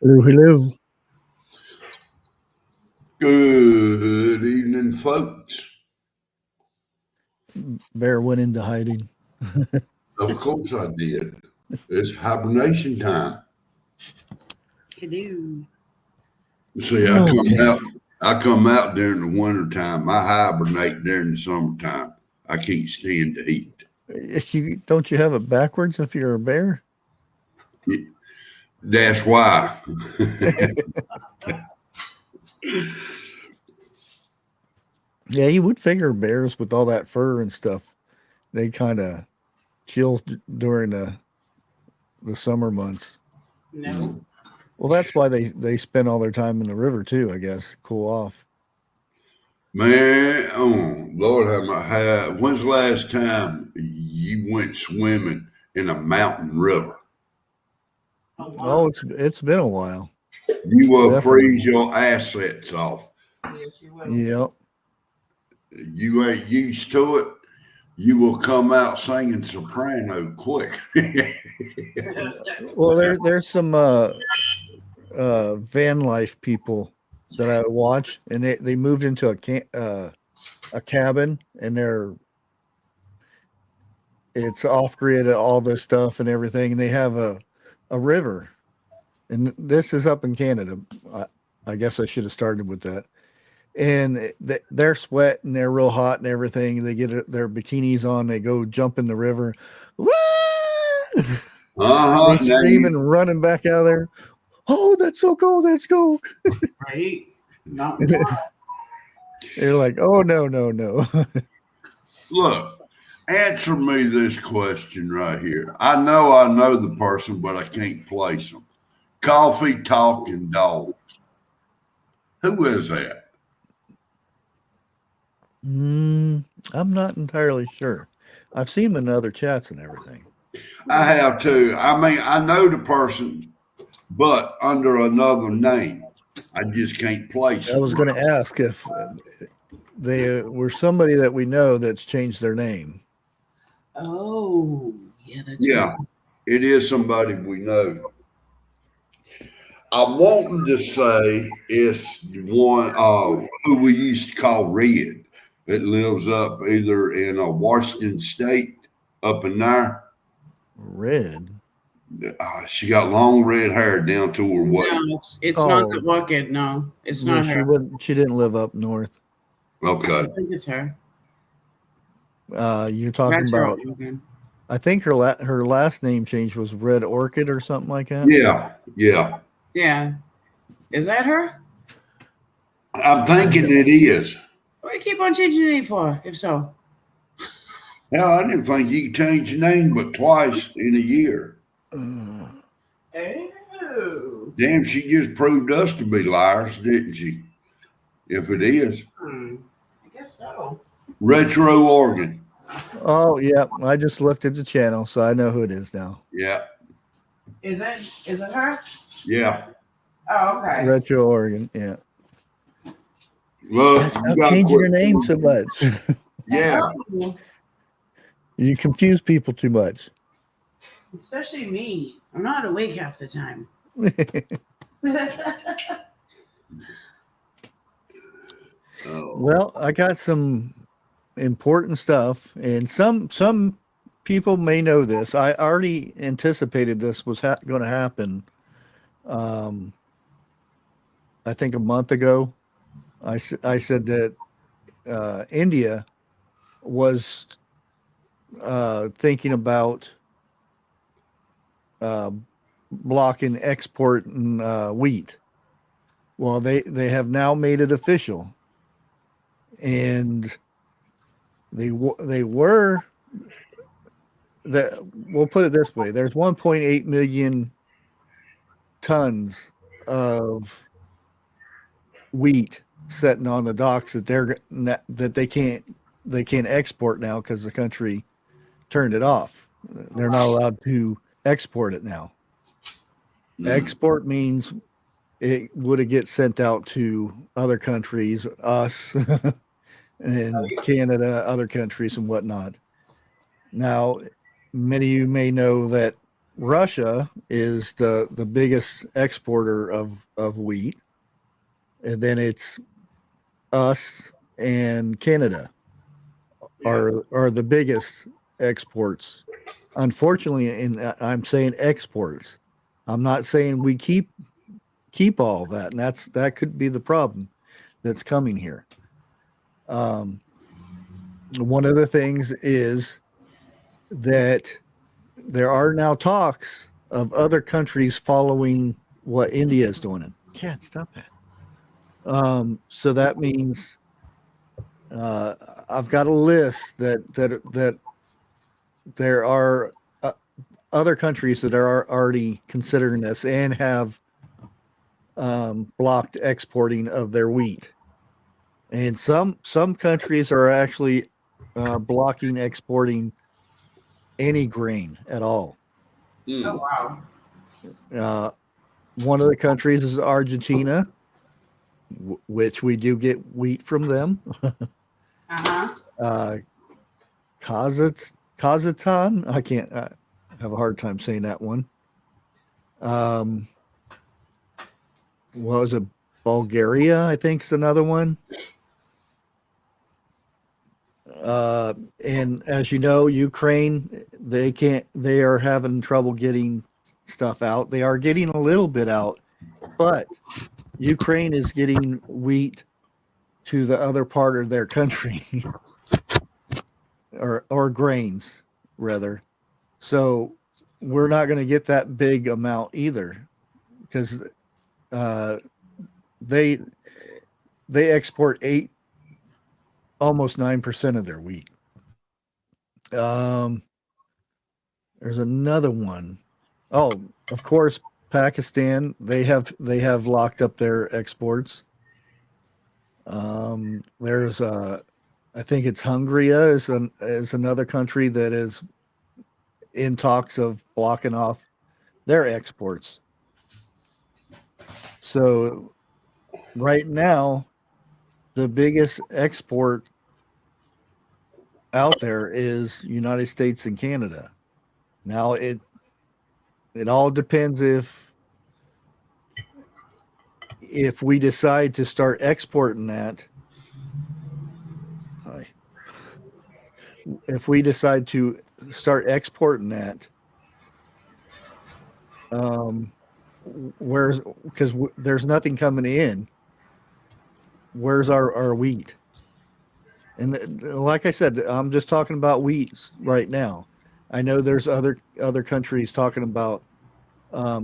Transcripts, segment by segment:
Hello, hello. Good evening, folks. Bear went into hiding. Of course I did. It's hibernation time. Hello. See, Okay. I come out during the winter time. I hibernate during the summertime. I can't stand the heat. If you don't you have it backwards if you're a bear? That's why. Yeah, you would figure bears with all that fur and stuff, they kind of chill during the summer months. No. Well, that's why they spend all their time in the river too, I guess, cool off. Man, oh Lord, when's the last time you went swimming in a mountain river? A Oh, lot. it's been a while, You will definitely. freeze your assets off. Yes, you will. Yep. You ain't used to it. You will come out singing soprano quick. Well, there's some van life people that I watch, and they moved into a cabin, and it's off grid, all this stuff and everything, and they have a river, and this is up in Canada. I, I guess I should have started with that. And they're sweating, they're real hot and everything. They get their bikinis on, they go jump in the river. Woo! Uh They huh. Now scream you and running back out of there. Oh, that's so cold. Let's go. Right? Mountain wild. They're like, oh, no, no, no. look. Answer me this question right here. I know the person, but I can't place them. Coffee talking dog. Who is that? I'm not entirely sure. I've seen them in other chats and everything. I have to. I mean, I know the person, but under another name. I just can't place I was them. going to ask if they were somebody that we know that's changed their name. Oh, yeah, that's right. Yeah, it is somebody we know. I'm wanting to say it's one who we used to call Red. It lives up either in Washington State, up in there. Red. She got long red hair down to her waist. No, it's not the Oh, bucket. No, it's well, not she her. wouldn't. She didn't live up north. I Okay. think it's her. You're talking Retro about. Organ. I think her last name change was Red Orchid or something like that. Yeah, yeah. Yeah. Is that her? I'm thinking it is. What do you keep on changing your name for, if so? Hell, I didn't think you could change your name but twice in a year. Uh, Oh. Damn, she just proved us to be liars, didn't she? If it is. I guess so. Retro organ. oh yeah, I just looked at the channel, so I know who it is now. Yeah, Is it her? yeah. Oh, okay. Retro Oregon. Yeah. Look, you Stop got to changing quit. your name so much. Yeah, Oh, You confuse people too much. especially me. I'm not awake half the time. oh, Well, I got some important stuff, and some people may know this. I already anticipated this was going to happen. Um, I think a month ago, I said that India was thinking about uh, blocking export and wheat. Well, they have now made it official, and they were that. We'll put it this way: there's 1.8 million tons of wheat sitting on the docks that they can't export now because the country turned it off. They're not allowed to export it now. mm, Export means it would get sent out to other countries, us and Canada, other countries and whatnot. Now, many of you may know that Russia is the biggest exporter of wheat, and then it's us and Canada are the biggest exports. Unfortunately, and I'm saying exports. I'm not saying we keep all that, and that could be the problem that's coming here. One of the things is that there are now talks of other countries following what India is doing. Can't stop that. So that means I've got a list that there are other countries that are already considering this and have blocked exporting of their wheat, and some countries are actually blocking exporting any grain at all. Oh wow. One of the countries is Argentina, which we do get wheat from them. Uh-huh. Kazakhstan, I can't have a hard time saying that one. What was it? Bulgaria, I think, is another one. And as you know, Ukraine, they are having trouble getting stuff out. They are getting a little bit out, but Ukraine is getting wheat to the other part of their country or grains rather. So we're not going to get that big amount either, because they export almost 9% of their wheat. There's another one. Oh, of course, Pakistan. They have locked up their exports. There's I think it's Hungary is another country that is in talks of blocking off their exports. So right now, the biggest export out there is United States and Canada. Now it all depends if we decide to start exporting that. If we decide to start exporting that, because there's nothing coming in. Where's our wheat? And like I said, I'm just talking about wheat right now. I know there's other countries talking about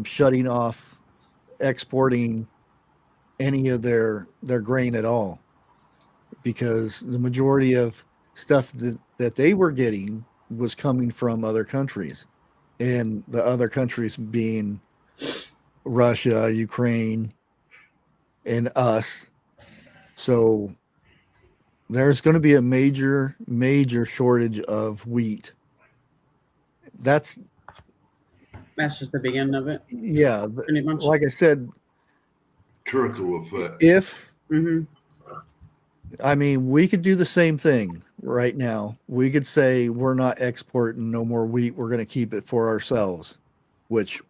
shutting off exporting any of their grain at all, because the majority of stuff that they were getting was coming from other countries, and the other countries being Russia, Ukraine, and us. So there's going to be a major shortage of wheat. That's just the beginning of it. Yeah, Pretty much. like I said, Trickle effect. I mean, we could do the same thing right now. We could say we're not exporting no more wheat. We're going to keep it for ourselves, which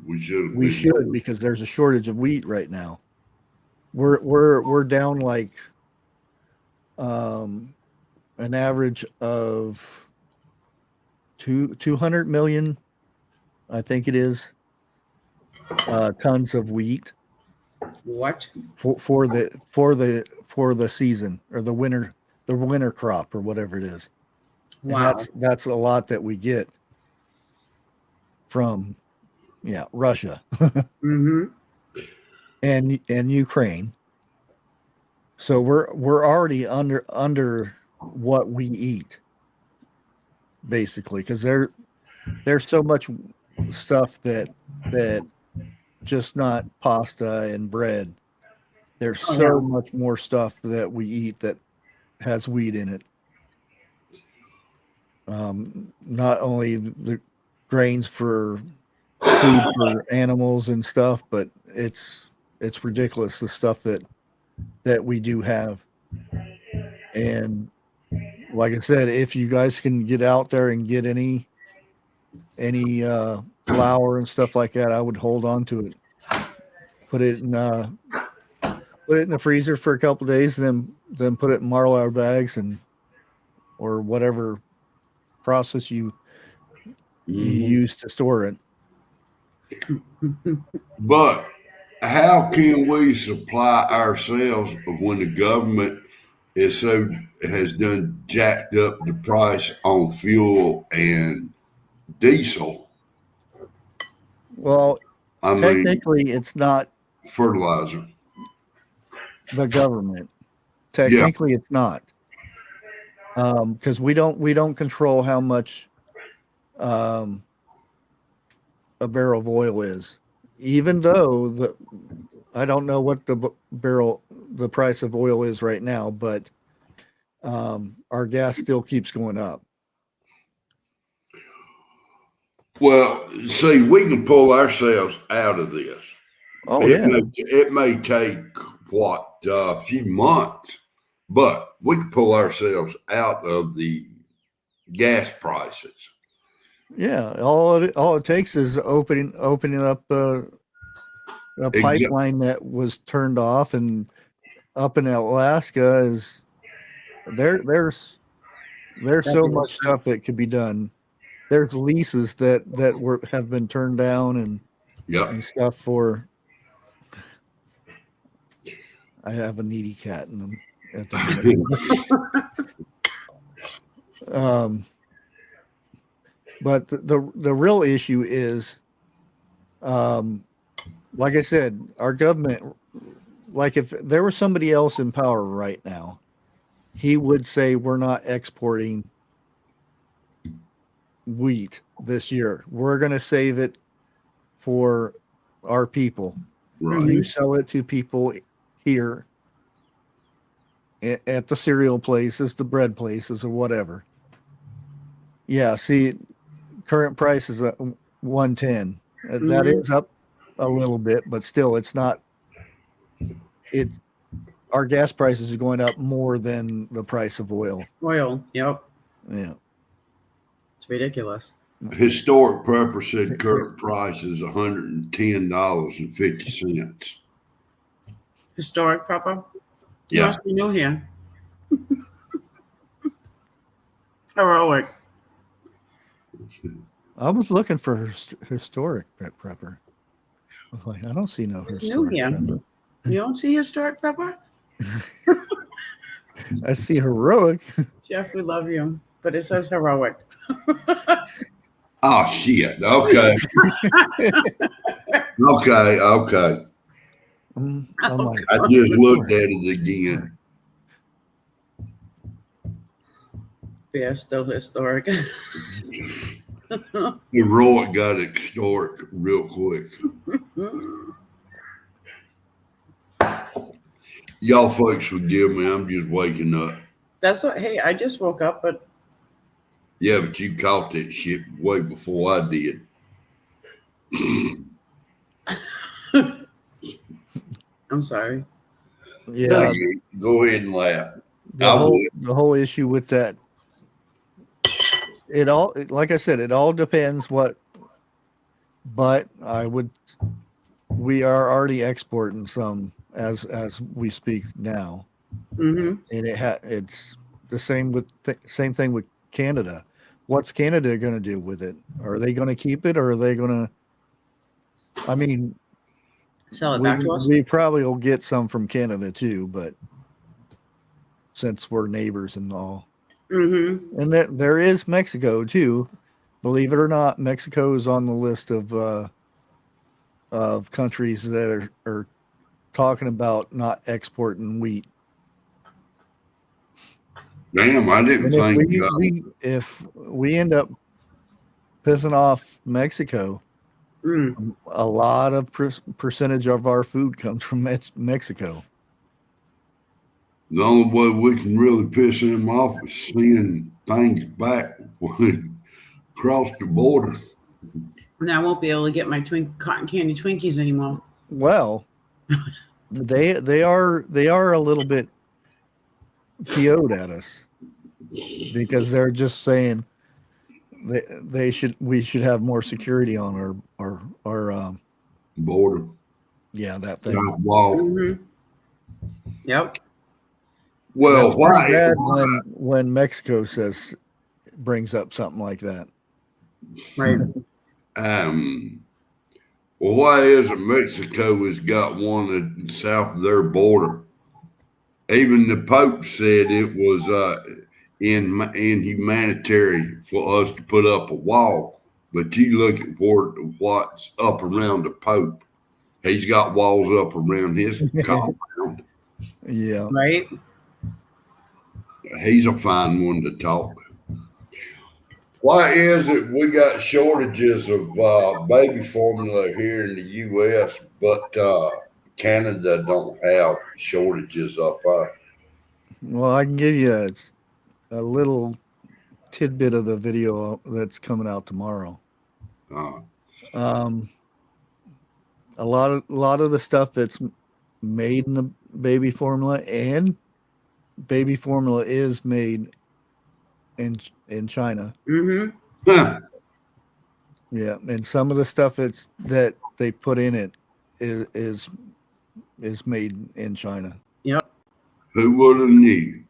we should because there's a shortage of wheat right now. We're down like an average of 200 million, I think it is, tons of wheat. What? For the season, or the winter crop, or whatever it is. Wow. And that's a lot that we get from Russia and Ukraine. So we're already under what we eat, basically, because there's so much stuff that just not pasta and bread. There's so much more stuff that we eat that has wheat in it. Not only the grains for food for animals and stuff, but it's ridiculous, the stuff that we do have. And like I said, if you guys can get out there and get any any flour and stuff like that, I would hold on to it. Put it in the freezer for a couple of days, and then put it in Marlboro bags or whatever process you use to store it. But how can we supply ourselves when the government has done jacked up the price on fuel and diesel? Well, technically, it's not fertilizer. The government. Technically, it's not, because we don't control how much a barrel of oil is. Even though I don't know what the price of oil is right now, but our gas still keeps going up. Well, see, we can pull ourselves out of this. Oh, it may take a few months, but we can pull ourselves out of the gas prices. Yeah, all it takes is opening up a pipeline that was turned off, and up in Alaska is there's so much stuff that could be done. There's leases that have been turned down and stuff for. I have a needy cat in them at the moment. But the real issue is, like I said, our government. Like if there was somebody else in power right now, he would say we're not exporting wheat this year. We're going to save it for our people. Right. You sell it to people here at the cereal places, the bread places, or whatever. Yeah, see, current price is at $1.10. That is up a little bit, but still, it's not. Our gas prices are going up more than the price of oil. Yep. Yeah. It's ridiculous. Historic Prepper said current price is $110.50. Historic Prepper? Yeah. Must be new here. Heroic. I was looking for historic prepper. I was like, I don't see no historic prepper. You don't see historic Prepper? I see heroic. Jeff, we love you, but it says heroic. Oh, shit. Okay. Okay. Like, I just looked at it again. Yeah, still historic. Heroic got historic real quick. Y'all folks forgive me. I'm just waking up. That's what, hey, I just woke up, but. Yeah, but you caught that shit way before I did. I'm sorry. Yeah. Go ahead and laugh. The whole issue with that, like I said, it all depends but we are already exporting some as we speak now. Mm-hmm. And it's the same thing with Canada. What's Canada going to do with it? Are they going to keep it, or are they going to? I mean, sell it back to us. We probably will get some from Canada too, but since we're neighbors and all, and there is Mexico too. Believe it or not, Mexico is on the list of countries that are talking about not exporting wheat. Damn, I didn't think. If we end up pissing off Mexico, a lot of percentage of our food comes from Mexico. The only way we can really piss them off is seeing things back across the border. And I won't be able to get my cotton candy Twinkies anymore. Well, they are a little bit PO'd at us because they're just saying we should have more security on our Border. yeah, that thing. South wall. Mm-hmm. Yep. Well, That's pretty why? bad when Mexico brings up something like that. Right. Well, why isn't Mexico has got one south of their border? Even the Pope said it was inhumanitarian for us to put up a wall. But you look at what's up around the Pope. He's got walls up around his compound. Yeah. Right. He's a fine one to talk. Why is it we got shortages of baby formula here in the U.S., but Canada don't have shortages of Well, I can give you a little tidbit of the video that's coming out tomorrow. A lot of the stuff that's made in the baby formula, and baby formula is made in China. Mm-hmm. Yeah, and some of the stuff that they put in it is made in China. Yep. Who would have knew?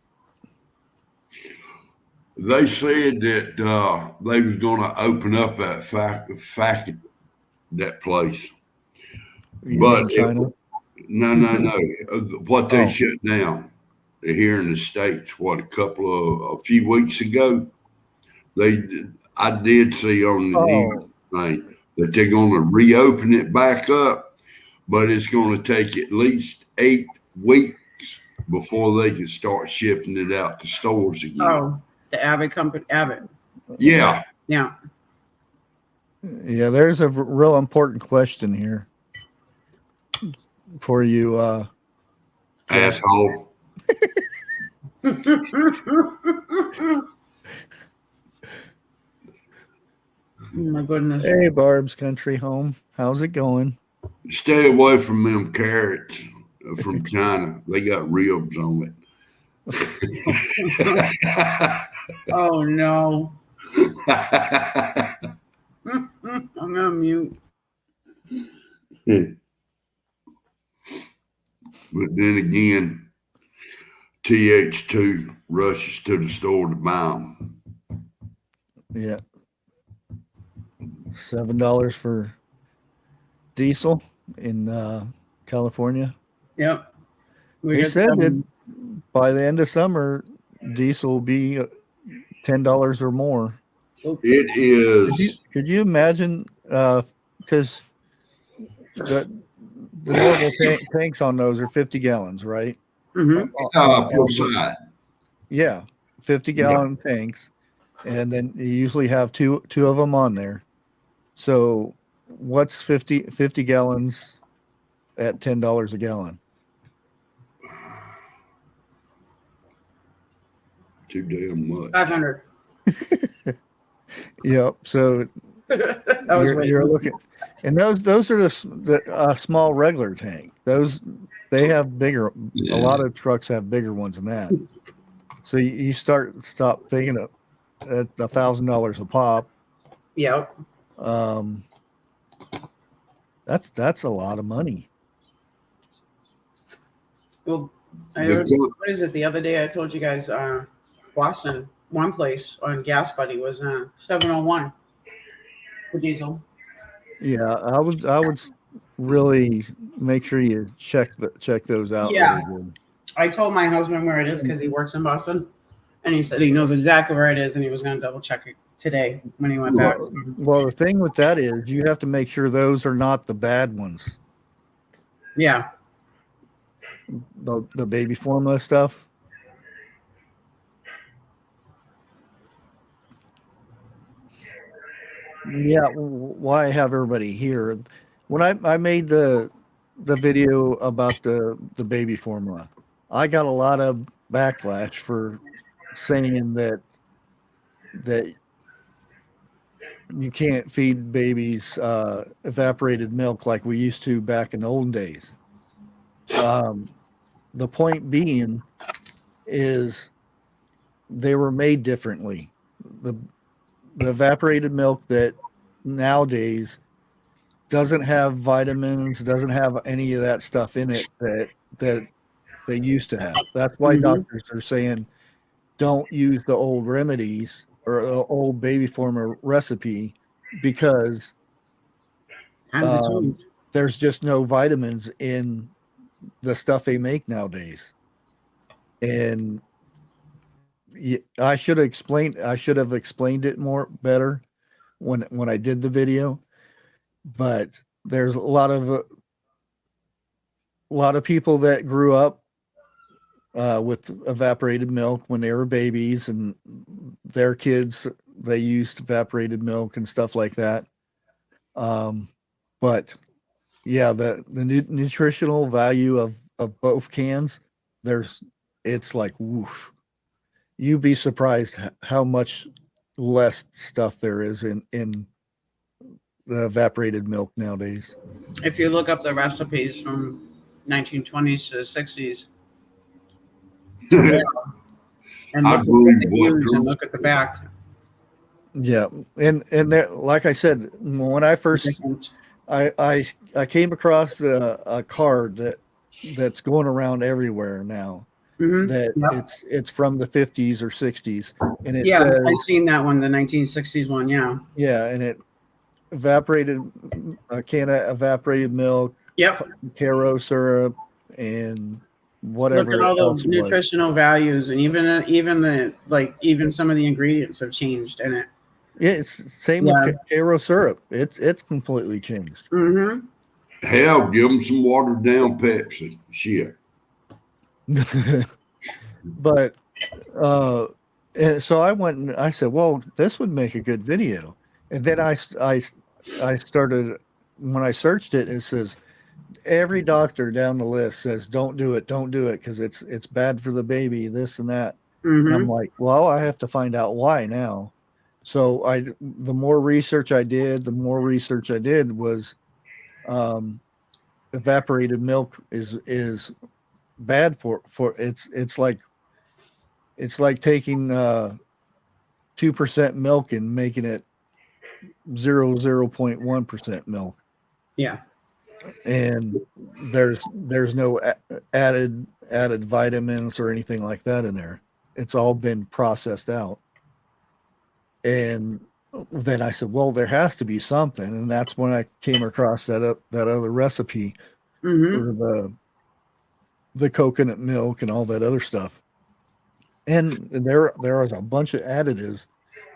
They said that they was going to open up that place, but In China. no. What they Oh. shut down here in the States, a few weeks ago, I did see on the news thing that they're going to reopen it back up, but it's going to take at least 8 weeks before they can start shipping it out to stores again. Oh, the Abbott company. Abbott. Yeah. Yeah. Yeah, there's a real important question here for you, Asshole. Oh my goodness. Hey, Barb's Country Home. How's it going? Stay away from them carrots from China. They got ribs on it. Oh no. I'm gonna mute. But then again, TH2 rushes to the store to buy them. Yeah. $7 for diesel in California. Yep. He said that by the end of summer, diesel will be $10 or more. It is. Could you imagine? Because the normal tanks on those are 50 gallons, right? Mm-hmm. Per side. Yeah, 50-gallon tanks, and then you usually have two of them on there. So, what's 50 gallons at $10 a gallon? Too damn much. 500. Yep. So you're looking, and those are the small regular tank. Those they have bigger. Yeah. A lot of trucks have bigger ones than that. So you stop thinking of at $1,000 a pop. Yep. That's a lot of money. Well, what is it? The other day I told you guys, Boston, one place on Gas Buddy was $7.01 for diesel. Yeah, I would really make sure you check those out. Yeah. Really good. I told my husband where it is because he works in Boston, and he said he knows exactly where it is, and he was going to double check it today when he went back. Well, the thing with that is you have to make sure those are not the bad ones. Yeah. The baby formula stuff. Yeah, why have everybody here? When I made the video about the baby formula, I got a lot of backlash for saying that you can't feed babies evaporated milk like we used to back in the olden days. The point being is they were made differently. the evaporated milk that nowadays doesn't have vitamins, doesn't have any of that stuff in it that they used to have. That's why doctors are saying don't use the old remedies or the old baby formula recipe because there's just no vitamins in the stuff they make nowadays. And I should have explained it more better when I did the video, but there's a lot of people that grew up with evaporated milk when they were babies, and their kids, they used evaporated milk and stuff like that. But yeah, the nutritional value of both cans, it's like whoosh. You'd be surprised how much less stuff there is in the evaporated milk nowadays. If you look up the recipes from 1920s to the 60s, and look at the back. Yeah, and there, like I said, when I first I came across a card that's going around everywhere now. That it's from the 50s or 60s, and it says, I've seen that one, the 1960s one. And it evaporated a can of evaporated milk, Caro syrup, and whatever. Look at all those nutritional values, and even some of the ingredients have changed in it. Yeah, it's same with Caro syrup. It's completely changed. Hell, give them some watered down Pepsi. Shit. But and so I went and I said, well, this would make a good video. And then I started, when I searched it, it says every doctor down the list says don't do it because it's bad for the baby, this and that. And I'm like, well, I have to find out why now. So the more research I did was evaporated milk is bad for it's like taking 2% milk and making it 0.1% milk. Yeah. And there's no added vitamins or anything like that in there. It's all been processed out. And then I said, well, there has to be something, and that's when I came across that other recipe for the coconut milk and all that other stuff. And there is a bunch of additives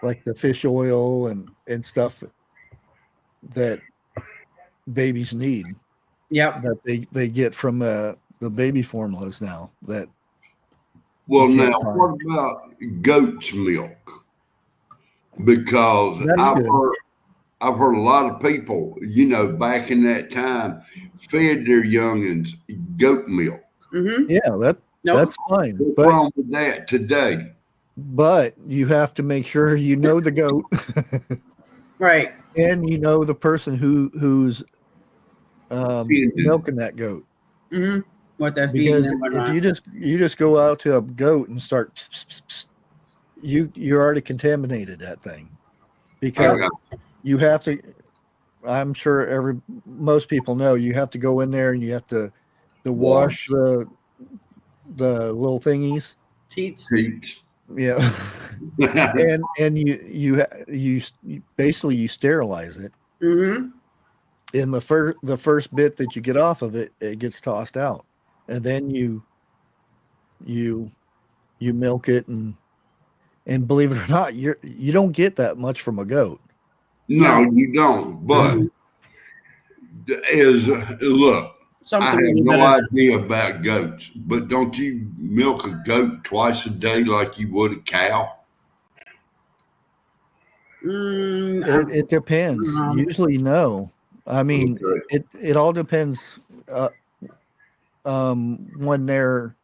like the fish oil and stuff that babies need. That they get from the baby formulas now. Now what about goat's milk? Because I've heard a lot of people, back in that time, fed their youngins goat milk. Yeah, that's fine. What's wrong with that today? But you have to make sure you know the goat, right? And you know the person who's milking that goat. What they're because feeding if you just go out to a goat and start, you're already contaminated that thing, because you have to. I'm sure most people know you have to go in there and you have to wash the little thingies. Teats. Yeah. and you basically you sterilize it. In the first bit that you get off of it, it gets tossed out, and then you milk it, and believe it or not, you don't get that much from a goat. No, you don't. But look, I have no idea about goats, but don't you milk a goat twice a day like you would a cow? It depends. Usually, no. I mean, it all depends. When they're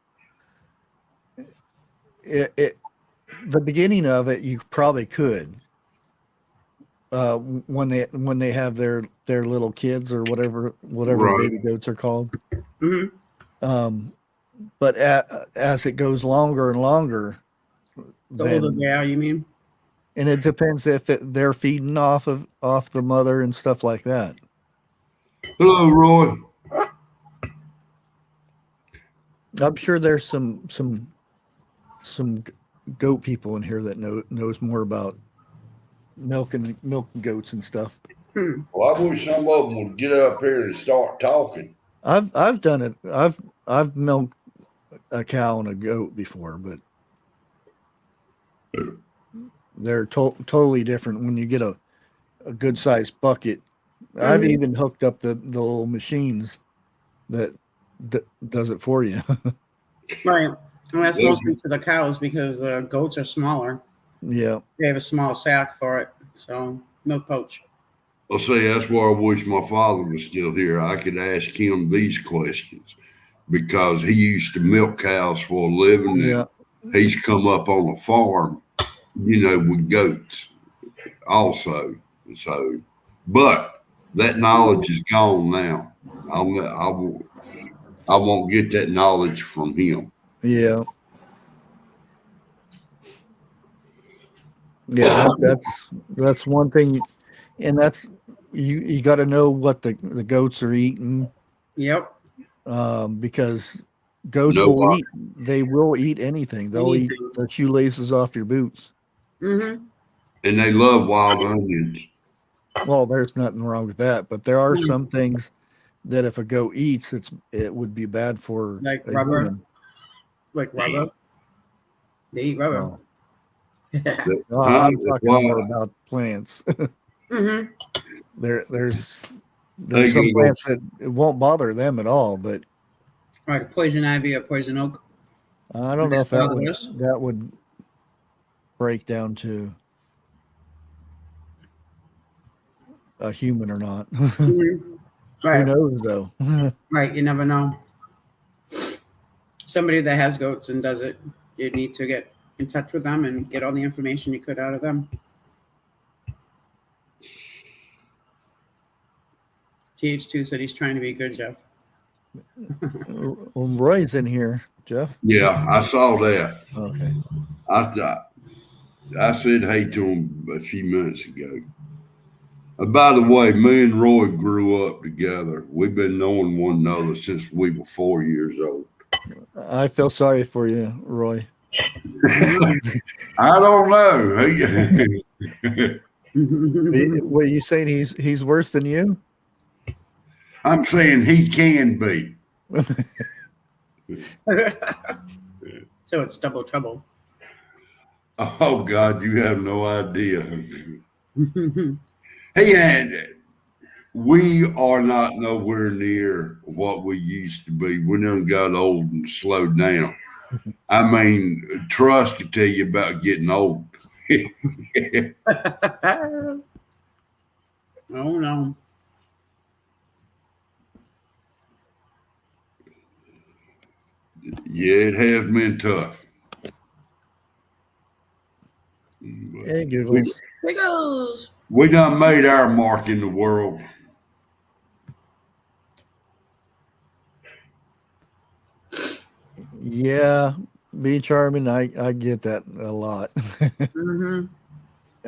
the beginning of it, you probably could. When they have their little kids or whatever right. Baby goats are called. But as it goes longer and longer, the older they are, you mean? And it depends if they're feeding off the mother and stuff like that. Hello, Roy. I'm sure there's some goat people in here that knows more about milking goats and stuff. Well, I wish some of them would get up here and start talking. I've done it. I've milked a cow and a goat before, but they're totally different when you get a good sized bucket. I've even hooked up the little machines that does it for you. Right. And that's mostly for the cows because the goats are smaller. Yeah. They have a small sack for it. So milk pouch. I'll say that's why I wish my father was still here. I could ask him these questions because he used to milk cows for a living. Yeah. He's come up on a farm, with goats also. So, but that knowledge is gone now. I won't get that knowledge from him. Yeah. Yeah, that's one thing, and that's you got to know what the goats are eating. Yep. Because goats will eat anything. They'll eat the shoelaces off your boots. Mm-hmm. And they love wild onions. Well, there's nothing wrong with that, but there are some things that if a goat eats, it would be bad for like a rubber. human. Like rubber. They eat rubber. No. No, I'm talking more about plants. Mm-hmm. There's some plants that it won't bother them at all, but like poison ivy or poison oak. I don't know if that would break down to a human or not. Mm-hmm. Right. Who knows though? Right, you never know. Somebody that has goats and does it, you need to get in touch with them and get all the information you could out of them. TH2 said he's trying to be good, Jeff. Well, Roy's in here, Jeff. Yeah, I saw that. Okay. I said hey to him a few minutes ago. By the way, me and Roy grew up together. We've been knowing one another since we were 4 years old. I feel sorry for you, Roy. I don't know. What are you saying? He's worse than you? I'm saying he can be. So it's double trouble. Oh God, you have no idea. Hey, we are not nowhere near what we used to be. We done got old and slowed down. I mean, trust to tell you about getting old. Oh no. Yeah, it has been tough. Hey, Giggles. Giggles. We done made our mark in the world. Yeah, be charming. I get that a lot. Mm-hmm.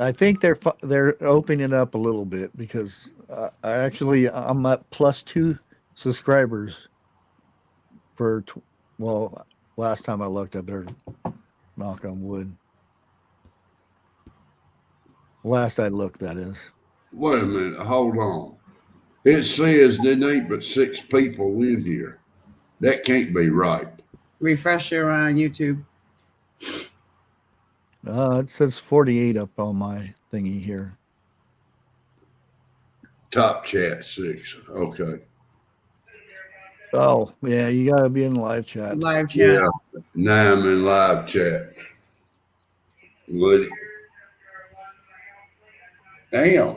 I think they're opening it up a little bit because I'm at +2 subscribers for last time I looked up there, knock on wood. Last I looked, that is. Wait a minute, hold on. It says there ain't but 6 people in here. That can't be right. Refresh your YouTube. It says 48 up on my thingy here. Top chat 6. Okay. Oh, yeah, you got to be in live chat. Live chat. Yeah. Now I'm in live chat. Would Damn.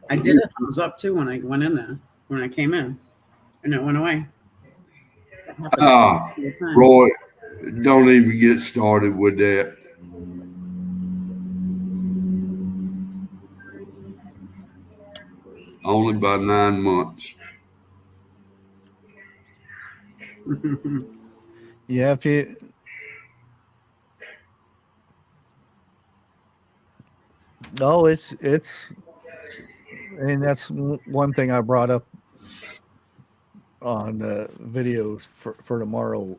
I did a thumbs up too when I went in there, when I came in, and it went away. Roy, don't even get started with that. Only by 9 months. Yeah, if you no, it's and that's one thing I brought up on the videos for tomorrow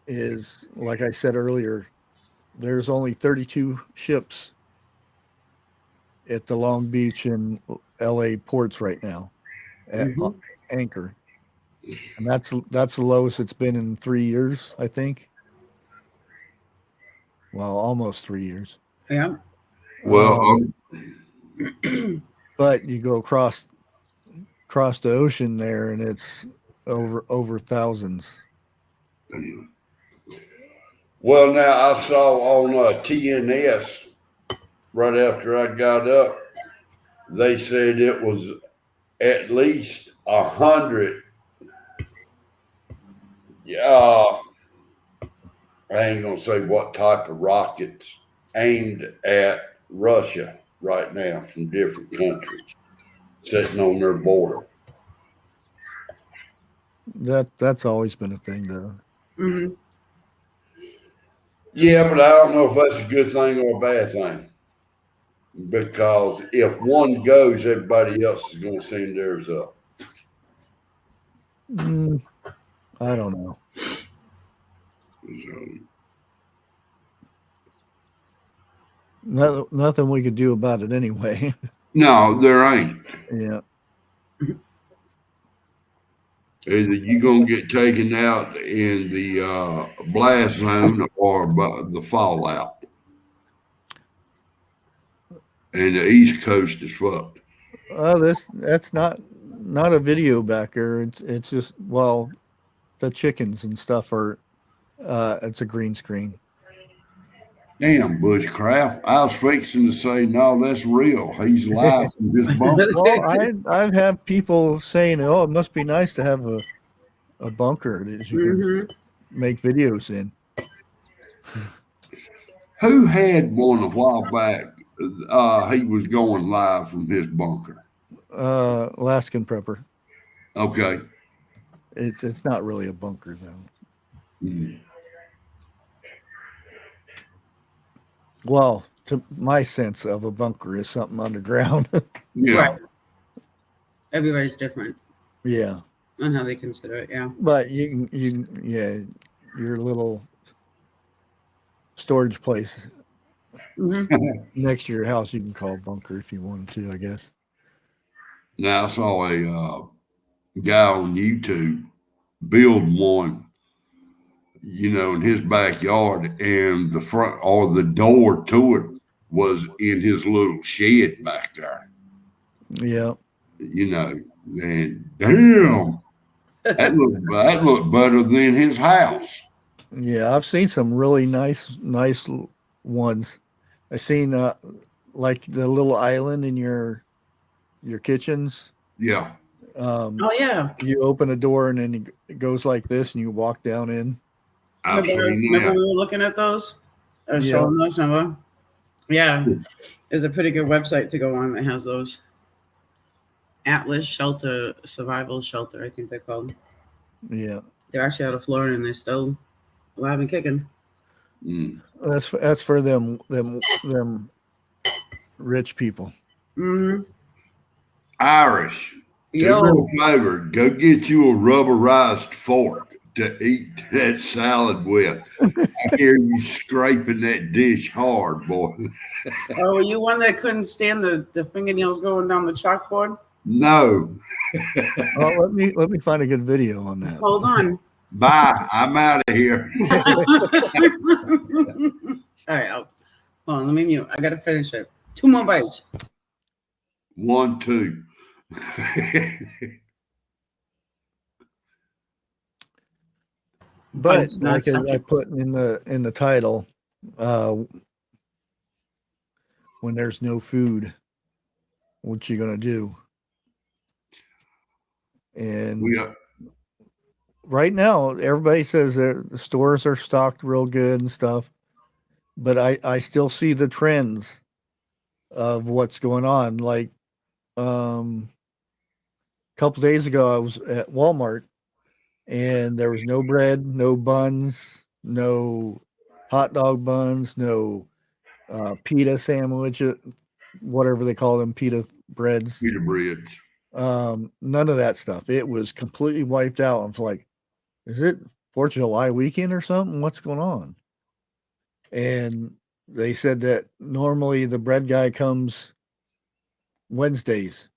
is like I said earlier, there's only 32 ships at the Long Beach and LA ports right now at anchor. And that's the lowest it's been in 3 years, I think. Well, almost 3 years. Yeah. Well, But you go across the ocean there and it's over thousands. well, now I saw on TNS right after I got up, they said it was at least 100. Yeah, I ain't gonna say what type of rockets aimed at Russia right now from different countries sitting on their border. That's always been a thing, though. Mm-hmm. Yeah, but I don't know if that's a good thing or a bad thing. Because if one goes, everybody else is going to send theirs up. I don't know. Nothing we could do about it anyway. No, there ain't. Yeah. Either you're going to get taken out in the blast zone or the fallout. And the East Coast is fucked. That's not a video back there. It's just the chickens and stuff are it's a green screen. Damn, Bushcraft. I was fixing to say, no, that's real. He's live from his bunker. Well, I've had people saying, oh, it must be nice to have a bunker that you can make videos in. Who had one a while back? He was going live from his bunker. Alaskan Prepper. Okay. It's not really a bunker though. Mm. Well, to my sense of a bunker is something underground. Yeah. Right. Everybody's different. Yeah. On how they consider it, yeah. But you your little storage place next to your house you can call a bunker if you wanted to, I guess. Now I saw a guy on YouTube build one, in his backyard, and the front or the door to it was in his little shed back there. Yeah. And damn, that looked better than his house. Yeah, I've seen some really nice ones. I've seen like the little island in your kitchens. Yeah. Oh yeah. You open a door and then it goes like this, and you walk down in. Remember we were looking at those? I was showing those, remember? Yeah. There's a pretty good website to go on that has those. Atlas Shelter, Survival Shelter, I think they're called. Yeah. They're actually out of Florida and they're still alive and kicking. Mm. That's for them rich people. Mm-hmm. Irish. Do me a favor. Go get you a rubberized fork to eat that salad with. I hear you scraping that dish hard, boy. Oh, were you one that couldn't stand the fingernails going down the chalkboard? No. Oh, let me find a good video on that. Hold on. Bye. I'm out of here. All right. Hold on. Let me mute. I got to finish it. 2 more bites. 1, 2. But like I put in the title, when there's no food, what you gonna do? And right now, everybody says that the stores are stocked real good and stuff, but I still see the trends of what's going on. Like, a couple days ago, I was at Walmart, and there was no bread, no buns, no hot dog buns, no pita sandwich, whatever they call them, pita breads. Peter Bridge. None of that stuff. It was completely wiped out. I was like, is it 4th of July weekend or something? What's going on? And they said that normally the bread guy comes Wednesdays.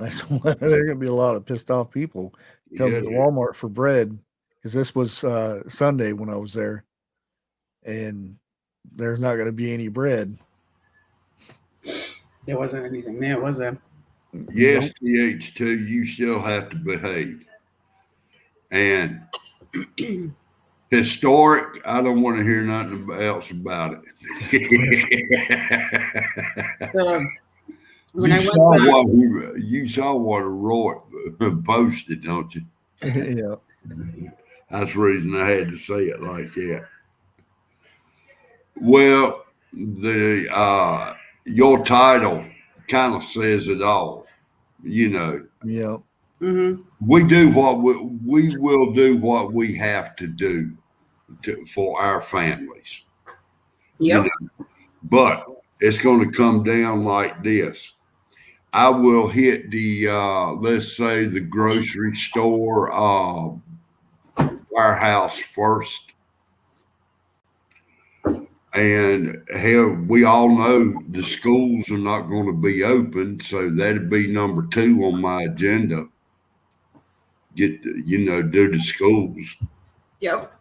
I said, well, there are going to be a lot of pissed off people coming to Walmart for bread, because this was Sunday when I was there, and there's not going to be any bread. There wasn't anything there, was there? Yes, TH2, you still have to behave. And historic, I don't want to hear nothing else about it. You saw what Roy posted, don't you? Yeah. That's the reason I had to say it like that. Well, your title kind of says it all, you know. Yeah. Mm-hmm. We will do what we have to do for our families. Yep. You know? But it's going to come down like this. I will hit the let's say the grocery store warehouse first. And hell, we all know the schools are not going to be open, so that'd be number 2 on my agenda. Do the schools. Yep.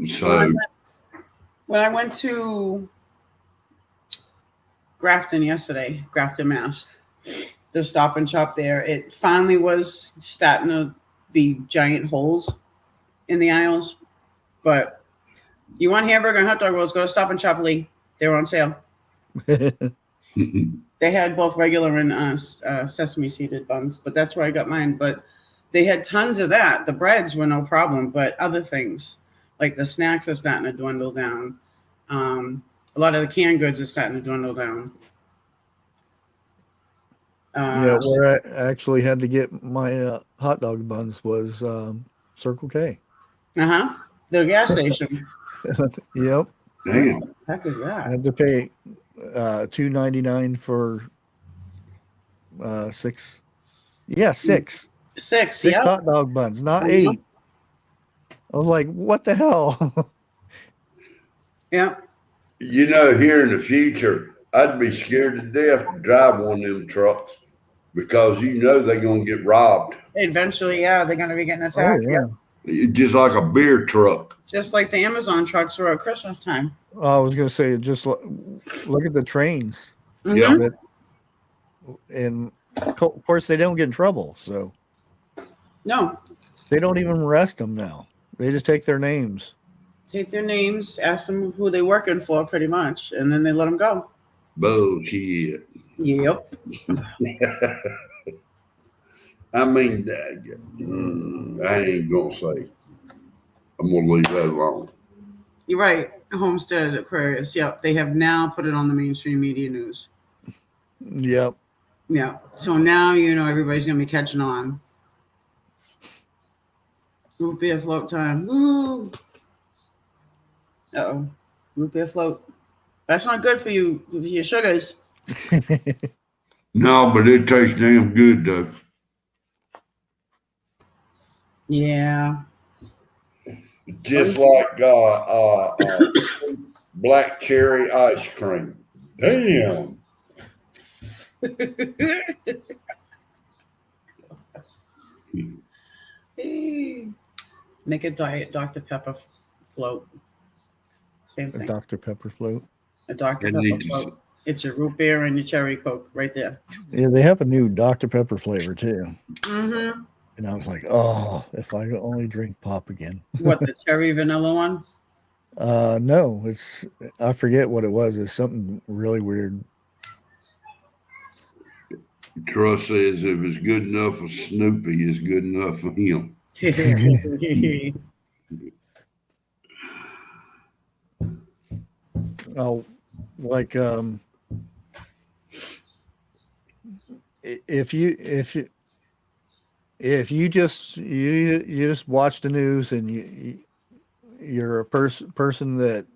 So when I went to Grafton yesterday, Grafton, Mass, the Stop and Shop there, it finally was starting to be giant holes in the aisles. But you want hamburger and hot dog rolls, go to Stop and Shop Lee. They were on sale. They had both regular and sesame seeded buns, but that's where I got mine. But they had tons of that. The breads were no problem, but other things like the snacks are starting to dwindle down. A lot of the canned goods are starting to dwindle down. Yeah, where I actually had to get my hot dog buns was Circle K. The gas station. Yep. Damn. What the heck is that? I had to pay $2.99 for 6. Yeah, 6. 6 yep. Hot dog buns, not 8. I was like, what the hell? Yeah. Here in the future, I'd be scared to death to drive one of them trucks because they're going to get robbed. Eventually, yeah, they're going to be getting attacked. Oh, yeah. Just like a beer truck. Just like the Amazon trucks were at Christmas time. I was going to say, just look at the trains. Mm-hmm. Yeah. And of course, they don't get in trouble. So no, they don't even arrest them now. They just take their names. Take their names, ask them who they're working for, pretty much, and then they let them go. Bullshit. Yep. I mean, I ain't gonna say. I'm gonna leave that alone. You're right. Homestead Aquarius. Yep. They have now put it on the mainstream media news. Yep. Yeah. So now everybody's gonna be catching on. Root beer float time. Woo! Uh-oh. Root beer float. That's not good for you, for your sugars. No, but it tastes damn good though. Yeah. Just like black cherry ice cream. Damn. Make a diet Dr. Pepper float. Same thing. A Dr. Pepper float. A Dr. Pepper float. It's your root beer and your cherry Coke right there. Yeah, they have a new Dr. Pepper flavor too. Mm-hmm. And I was like, oh, if I could only drink pop again. What, the cherry vanilla one? No, I forget what it was. It's something really weird. Trust says if it's good enough for Snoopy, it's good enough for him. Oh, like if if you just watch the news and you're a person that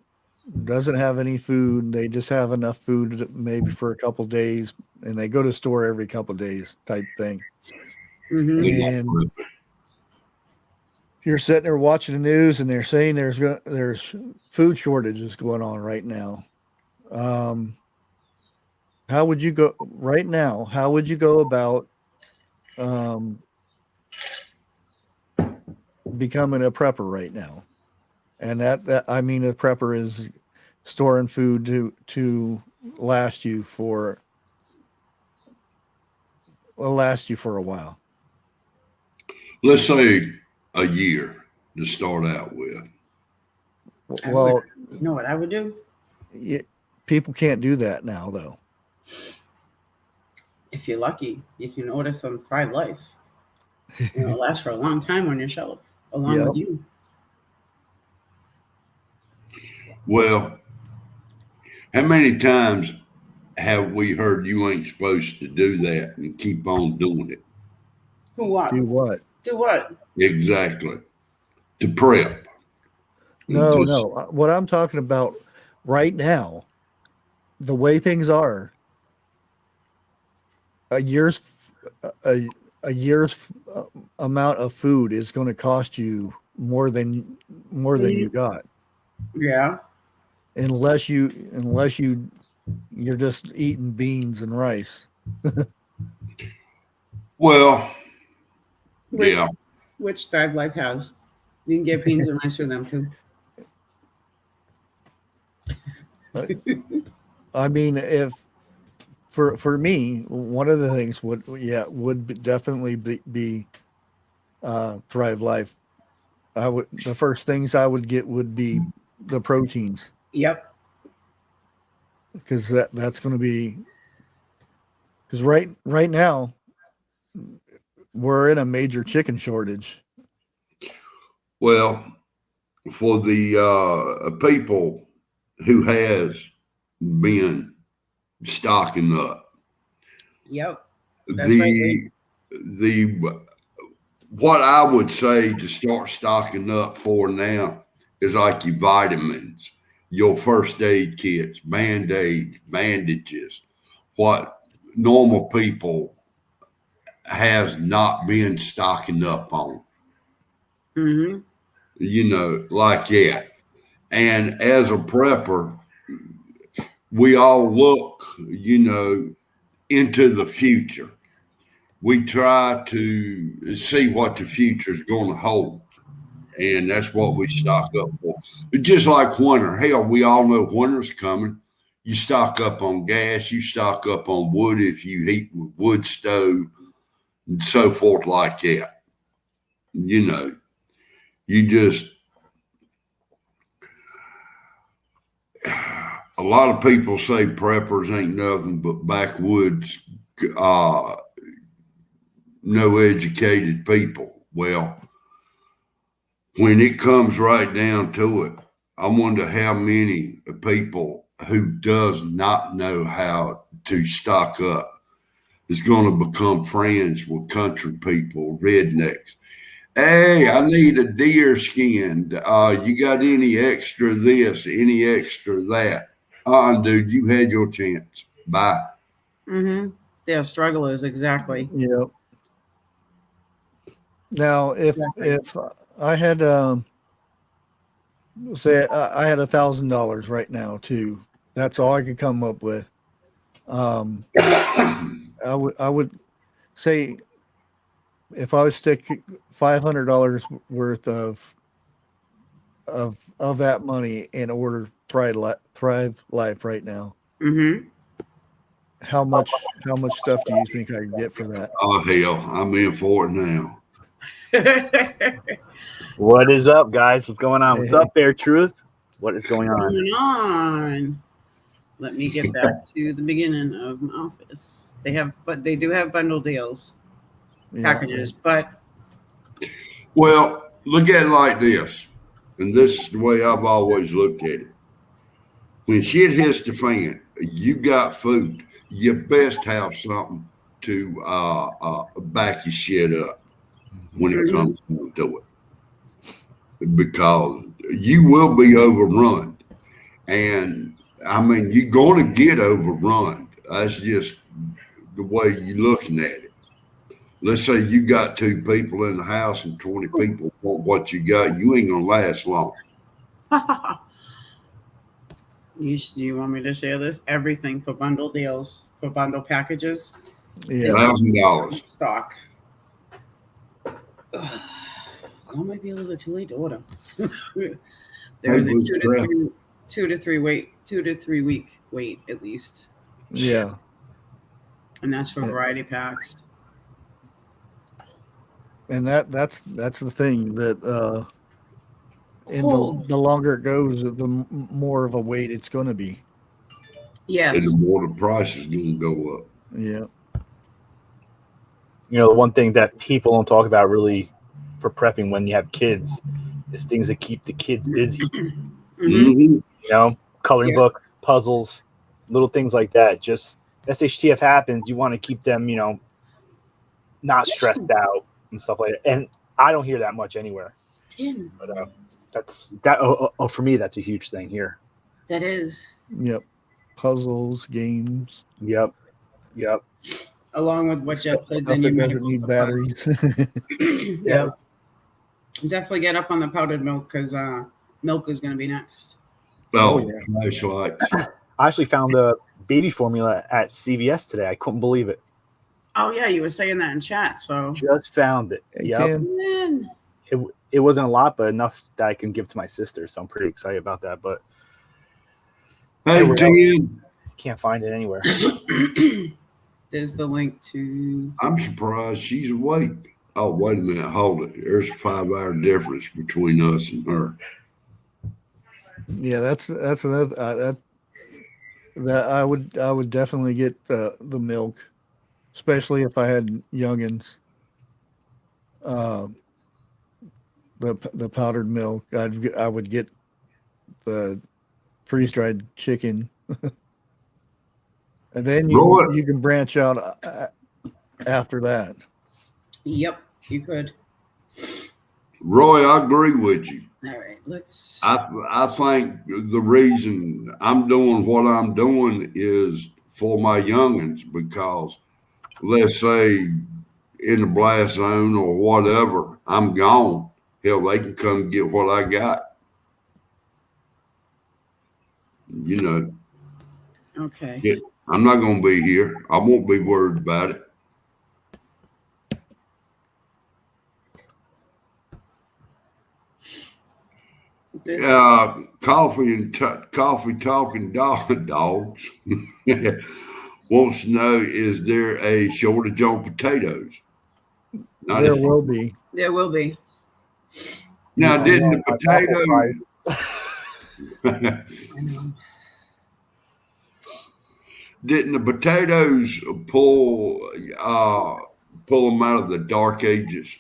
doesn't have any food, they just have enough food maybe for a couple days, and they go to the store every couple days type thing. Mm-hmm. And you're sitting there watching the news, and they're saying there's food shortages going on right now. How would you go right now? How would you go about becoming a prepper right now? And that I mean, a prepper is storing food to last you for a while. Let's say a year to start out with. Well, you know what I would do? People can't do that now, though. If you're lucky, you can order some fried life. It'll last for a long time on your shelf, along with you. Well, how many times have we heard you ain't supposed to do that and keep on doing it? Who what? Do what? Do what? Exactly. To prep. No. What I'm talking about right now, the way things are, a year's amount of food is going to cost you more than you got. Yeah. Unless you're just eating beans and rice. Well, yeah. Which Thrive Life has. You can get beans and rice for them too. I mean, if for me, one of the things would definitely be Thrive Life. The first things I would get would be the proteins. Yep. Because that's going to be, because right now we're in a major chicken shortage. Well, for the people who has been stocking up, yep, the what I would say to start stocking up for now is like your vitamins, your first aid kits, band-aids, bandages, what normal people has not been stocking up on. Mm-hmm. Like that. And as a prepper, we all look, into the future. We try to see what the future is going to hold. And that's what we stock up for. Just like winter. Hell, we all know winter's coming. You stock up on gas. You stock up on wood if you heat with wood stove and so forth like that. You just, a lot of people say preppers ain't nothing but backwoods, no educated people. Well, when it comes right down to it, I wonder how many people who does not know how to stock up is going to become friends with country people, rednecks. Hey, I need a deer skin. You got any extra this, any extra that? Dude, you had your chance. Bye. Mm-hmm. Yeah, strugglers, exactly. Yep. Now, if I had say I had $1,000 right now too, that's all I could come up with. I would say if I would stick $500 worth of that money in order Thrive Life right now. Mm-hmm. How much stuff do you think I could get for that? Oh hell, I'm in for it now. What is up, guys? What's going on? What's up, Bear Truth? What is going on? Let me get back to the beginning of my office. They do have bundle deals, packages, but well, look at it like this, and this is the way I've always looked at it. When shit hits the fan, you got food. You best have something to back your shit up. when it comes to it, because you will be overrun. And I mean, you're going to get overrun. That's just the way you're looking at it. Let's say you got 2 people in the house and 20 people want what you got. You ain't going to last long. Do you want me to share this? Everything for bundle deals, for bundle packages. Yeah. $1,000. Stock. That might be a little bit too late to order. There's a 2 to 3 week wait at least. Yeah. And that's for variety packs. And that's the thing that the longer it goes, the more of a wait it's going to be. Yes. And the more the price is going to go up. Yeah. You know, the one thing that people don't talk about really for prepping when you have kids is things that keep the kids busy. Mm-hmm. You know, coloring book, puzzles, little things like that. Just SHTF happens, you want to keep them, you know, not stressed out and stuff like that. And I don't hear that much anywhere. But that's that. For me, that's a huge thing here. That is. Yep. Puzzles, games. Yep. Along with what Jeff said, Stuff then you that doesn't need batteries. Yeah. Definitely get up on the powdered milk because milk is going to be next. Oh, flashlights. I actually found the baby formula at CVS today. I couldn't believe it. Oh yeah, you were saying that in chat. So Just found it. Yep. It wasn't a lot, but enough that I can give to my sister. So I'm pretty excited about that. But Hey, Tim. Can't find it anywhere. There's the link to. I'm surprised she's awake. Oh, wait a minute. Hold it. There's a 5-hour difference between us and her. Yeah, that's another that I would definitely get the milk, especially if I had youngins. The powdered milk. I would get the freeze dried chicken, and then you can branch out after that. Yep, you could. Roy, I agree with you. All right, let's. I think the reason I'm doing what I'm doing is for my youngins, because let's say in the blast zone or whatever, I'm gone. Hell, they can come get what I got. You know. Okay. Yeah, I'm not going to be here. I won't be worried about it. Coffee talking dogs wants to know: is there a shortage on potatoes? There will be. There will be. Now, didn't the potatoes pull them out of the dark ages?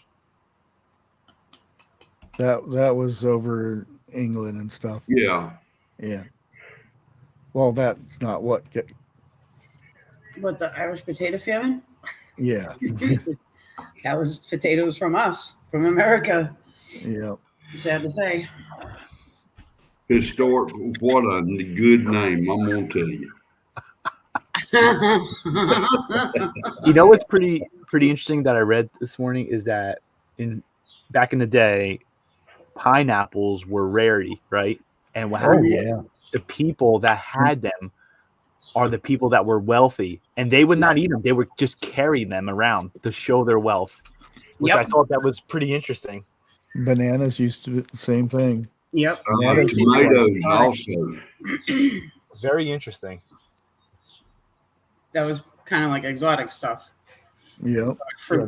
That was over England and stuff. Yeah. Well, that's not what. What, the Irish potato famine? Yeah. That was potatoes from us, from America. Yeah. Sad to say. Historic. What a good name! I'm gonna tell you. You know what's pretty interesting that I read this morning is that back in the day, pineapples were rarity, right? And what happened was the people that had them are the people that were wealthy, and they would not eat them. They would just carry them around to show their wealth, which I thought that was pretty interesting. Bananas used to do the same thing. Yep. Tomatoes also. Very interesting. That was kind of like exotic stuff. Yep. Yeah,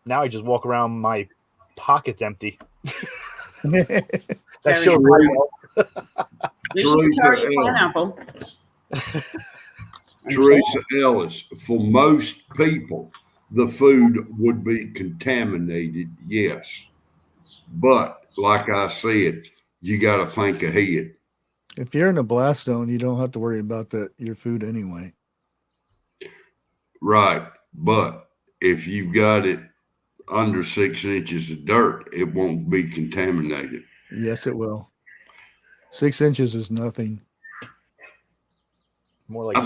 now I just walk around, my pocket's empty. That shows you should carry your pineapple. Teresa Ellis, for most people, the food would be contaminated, yes. But like I said, you got to think ahead. If you're in a blast zone, you don't have to worry about your food anyway. Right. But if you've got it under 6 inches of dirt, it won't be contaminated. Yes, it will. 6 inches is nothing. More like I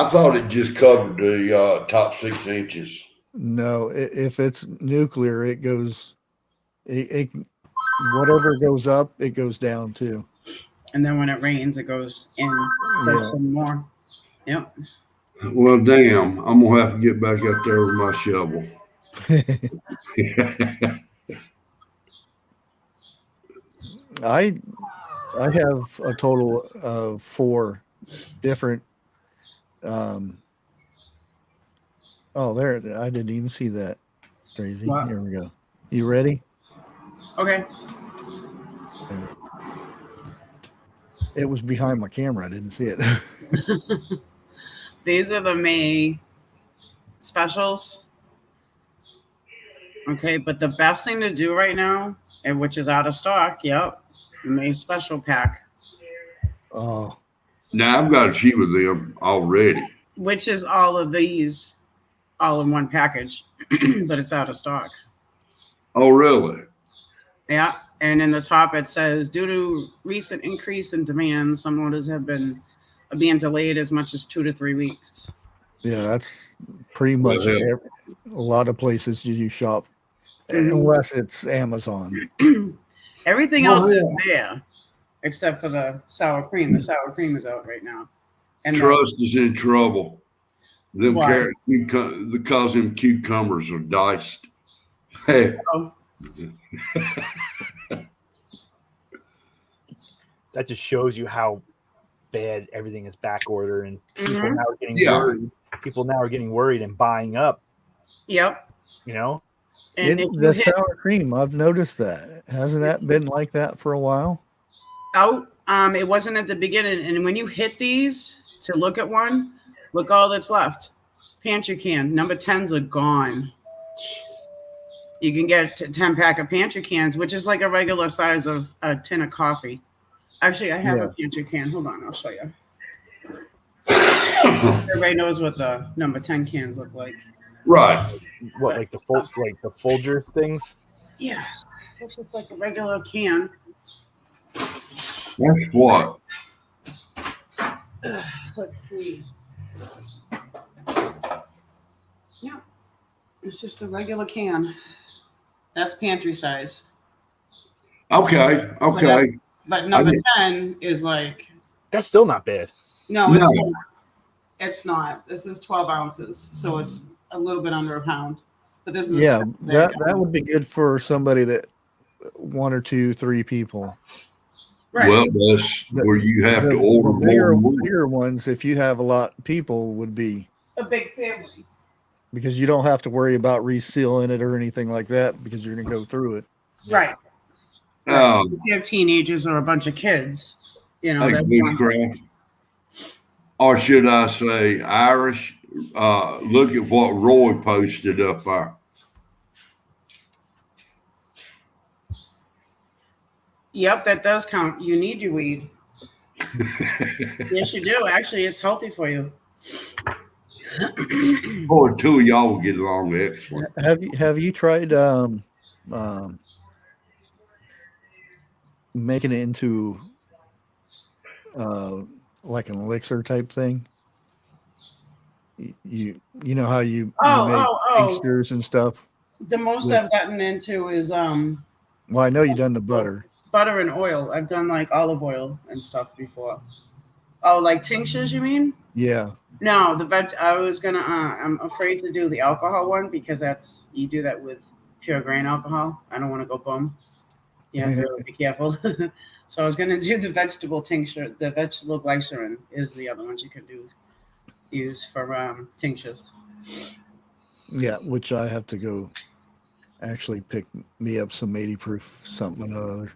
thought it just covered the top 6 inches. No, if it's nuclear, it goes. It whatever goes up, it goes down too. And then when it rains, it goes in for some more. Yep. Well, damn, I'm gonna have to get back out there with my shovel. I have a total of 4 different. Oh, there! I didn't even see that. Crazy. Wow. Here we go. You ready? Okay. It was behind my camera. I didn't see it. These are the May specials. Okay, but the best thing to do right now, and which is out of stock, yep, the May special pack. Oh, Now I've got a few of them already. Which is all of these all in one package, but it's out of stock. Oh, really? Yeah, and in the top it says, due to recent increase in demand, some orders have been being delayed as much as 2 to 3 weeks. yeah, that's pretty much a lot of places you shop, unless it's Amazon. Everything else is there, except for the sour cream. The sour cream is out right now. And Trust is in trouble. Them because them cucumbers are diced. Hey. That just shows you how bad everything is back order, and people now are getting worried. People now are getting worried and buying up. Yep. You know? And the sour cream, I've noticed that. Hasn't that been like that for a while? It wasn't at the beginning. And when you hit these to look at one, look all that's left. Pantry can. Number 10s are gone. Jeez. You can get a 10-pack of pantry cans, which is like a regular size of a tin of coffee. Actually, I have a pantry can. Hold on, I'll show you. Everybody knows what the number 10 cans look like. Right. What, like the Folgers things? Yeah. Looks just like a regular can. That's what? Let's see. Yeah. It's just a regular can. That's pantry size. Okay. But number 10 is like... That's still not bad. No, it's not. It's not. This is 12 ounces, so it's a little bit under a pound. But this is that would be good for somebody that 1 or 2, 3 people. Right. Well, that's where you have to order bigger ones. If you have a lot of people, would be a big family, because you don't have to worry about resealing it or anything like that because you're going to go through it. Right. If you have teenagers or a bunch of kids, you know. Like Bushcraft, or should I say Irish? Look at what Roy posted up there. Yep, that does count. You need your weed. Yes, you do. Actually, it's healthy for you. Boy, 2 of y'all will get along excellent. Have you tried making it into like an elixir type thing? You know how you make tinctures and stuff? The most I've gotten into is well, I know you've done the butter and oil. I've done like olive oil and stuff before. Oh, like tinctures, you mean? Yeah. No, I was gonna. I'm afraid to do the alcohol one because you do that with pure grain alcohol. I don't want to go boom. You have to really be careful. So I was gonna do the vegetable tincture. The vegetable glycerin is the other ones you can use for tinctures. Yeah, which I have to go actually pick me up some 80 proof something or other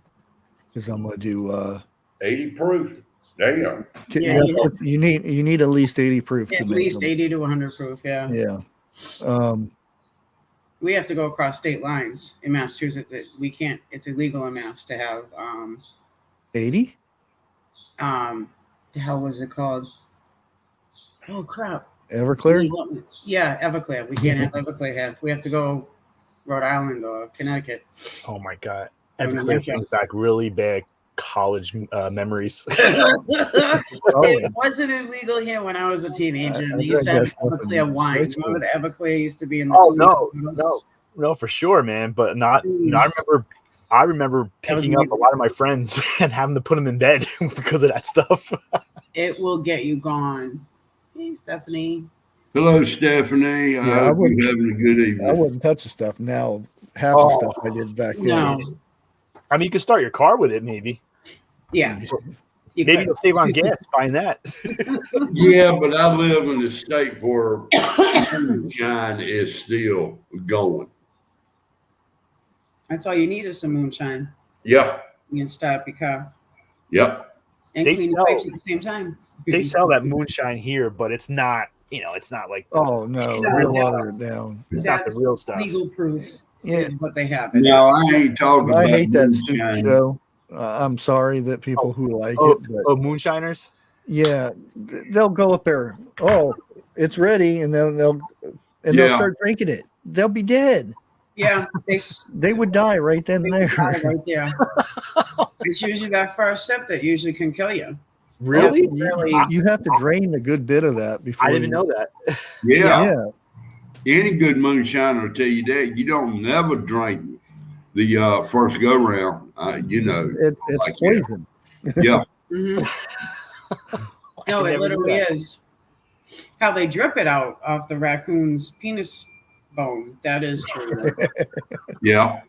because I'm gonna do 80 proof. Damn. Yeah, you need at least 80 proof. At least 80 to 100 proof. Yeah. Yeah. We have to go across state lines in Massachusetts. We can't. It's illegal in Mass to have 80. The hell was it called? Oh crap! Everclear. Yeah, Everclear. We can't have Everclear here. We have to go Rhode Island or Connecticut. Oh my god, Everclear brings back really bad college memories. It wasn't illegal here when I was a teenager. They used to have Everclear wine. Remember the Everclear used to be in the no, for sure, man. But not. I remember picking up a lot of my friends and having to put them in bed because of that stuff. It will get you gone. Hey, Stephanie. Hello, Stephanie. I hope you're having a good evening. I wouldn't touch the stuff now. Half the stuff I did back then. No. I mean, you could start your car with it, maybe. Yeah. Maybe you'll save on gas buying that. Yeah, but I live in a state where moonshine is still going. That's all you need is some moonshine. Yeah. You can start your car. Yep. And clean your pipes at the same time. They sell that moonshine here, but it's not, it's not like. Oh, no. Real watered down. It's not the real stuff. Legal proof. Yeah. What they have. No, I ain't talking about I hate that moonshine. stupid show. I'm sorry that people who like it. But moonshiners? Yeah. They'll go up there. Oh, it's ready. And then they'll start drinking it. They'll be dead. Yeah. They would die right then and there. Right there. It's usually that first sip that usually can kill you. Really? You have to drain a good bit of that before. I didn't know that. Yeah. Any good moonshiner will tell you that. You don't never drink the first go round. It's like poison. Yeah. No, it literally is. How they drip it out off the raccoon's penis bone. That is true. Yeah.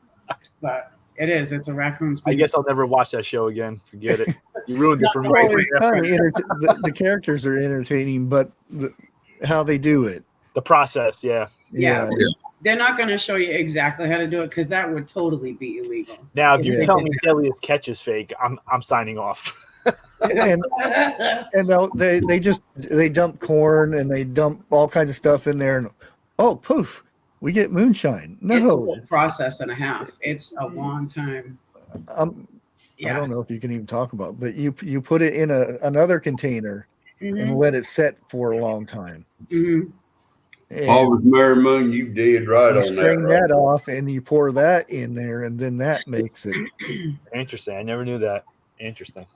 But it is. It's a raccoon's penis. I guess I'll never watch that show again. Forget it. You ruined it for me. The characters are entertaining, but how they do it. The process, yeah. They're not going to show you exactly how to do it because that would totally be illegal. Now, if you tell me Deadliest Catch is fake, I'm signing off. and they dump corn and they dump all kinds of stuff in there, and poof, we get moonshine. No, it's a whole process and a half. It's a long time. I don't know if you can even talk about, but you put it in another container and let it set for a long time. Always Mary Moon, you did right on that. Strain that off, and you pour that in there, and then that makes it. Interesting. I never knew that. Interesting.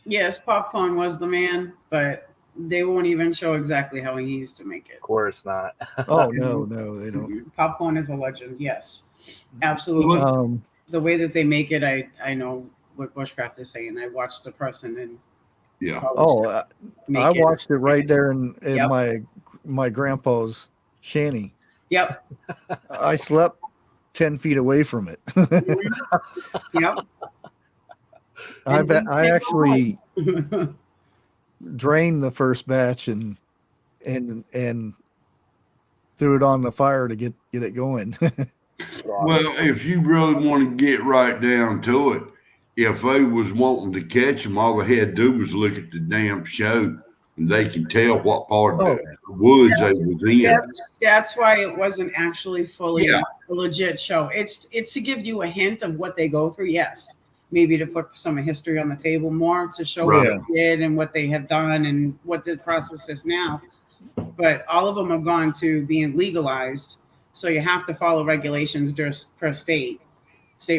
Yes, popcorn was the man, but they won't even show exactly how he used to make it. Of course not. Oh no, they don't. Popcorn is a legend. Yes, absolutely. The way that they make it, I know what Bushcraft is saying. I watched the person and I watched it right there in my grandpa's shanty. Yep. I slept 10 feet away from it. Yep. I actually drained the first batch and threw it on the fire to get it going. Well, if you really want to get right down to it, if they was wanting to catch them, all they had to do was look at the damn show, and they can tell what part of the woods they was in. That's why it wasn't actually fully a legit show. It's to give you a hint of what they go through. Yes, maybe to put some history on the table more to show what they did and what they have done and what the process is now. But all of them have gone to being legalized, so you have to follow regulations per state. What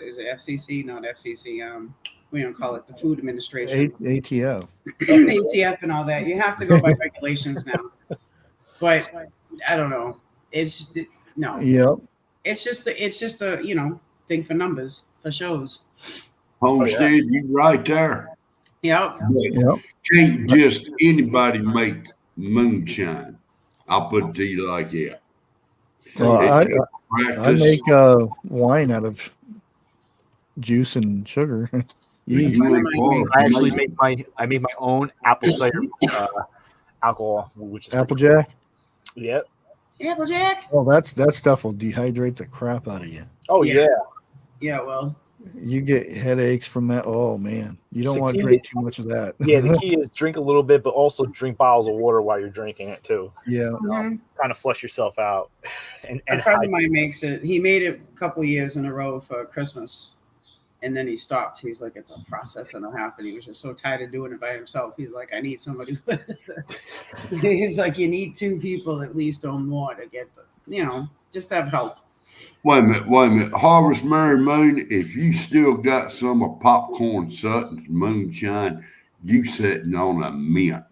is it? FCC? Not FCC. We don't call it the Food Administration. ATF. ATF and all that. You have to go by regulations now. But I don't know. It's no. Yep. It's just a thing for numbers for shows. Homestead, you right there. Yep. Can't just anybody make moonshine. I'll put it to you like that. Well, I make wine out of juice and sugar. Yeast. I actually made my own apple cider alcohol, which is Applejack. Yep. Applejack. Oh, that stuff will dehydrate the crap out of you. Oh yeah. Yeah. Well, you get headaches from that. Oh man, you don't want to drink too much of that. Yeah, the key is drink a little bit, but also drink bottles of water while you're drinking it too. Yeah. Kind of flush yourself out. And a friend of mine makes it. He made it a couple years in a row for Christmas, And then he stopped. He's like, it's a process and a half. And he was just so tired of doing it by himself. He's like, I need somebody. He's like, you need 2 people at least or more to get the, just have help. Wait a minute. Harvest Mary Moon, if you still got some of Popcorn Sutton's moonshine, you sitting on a mint.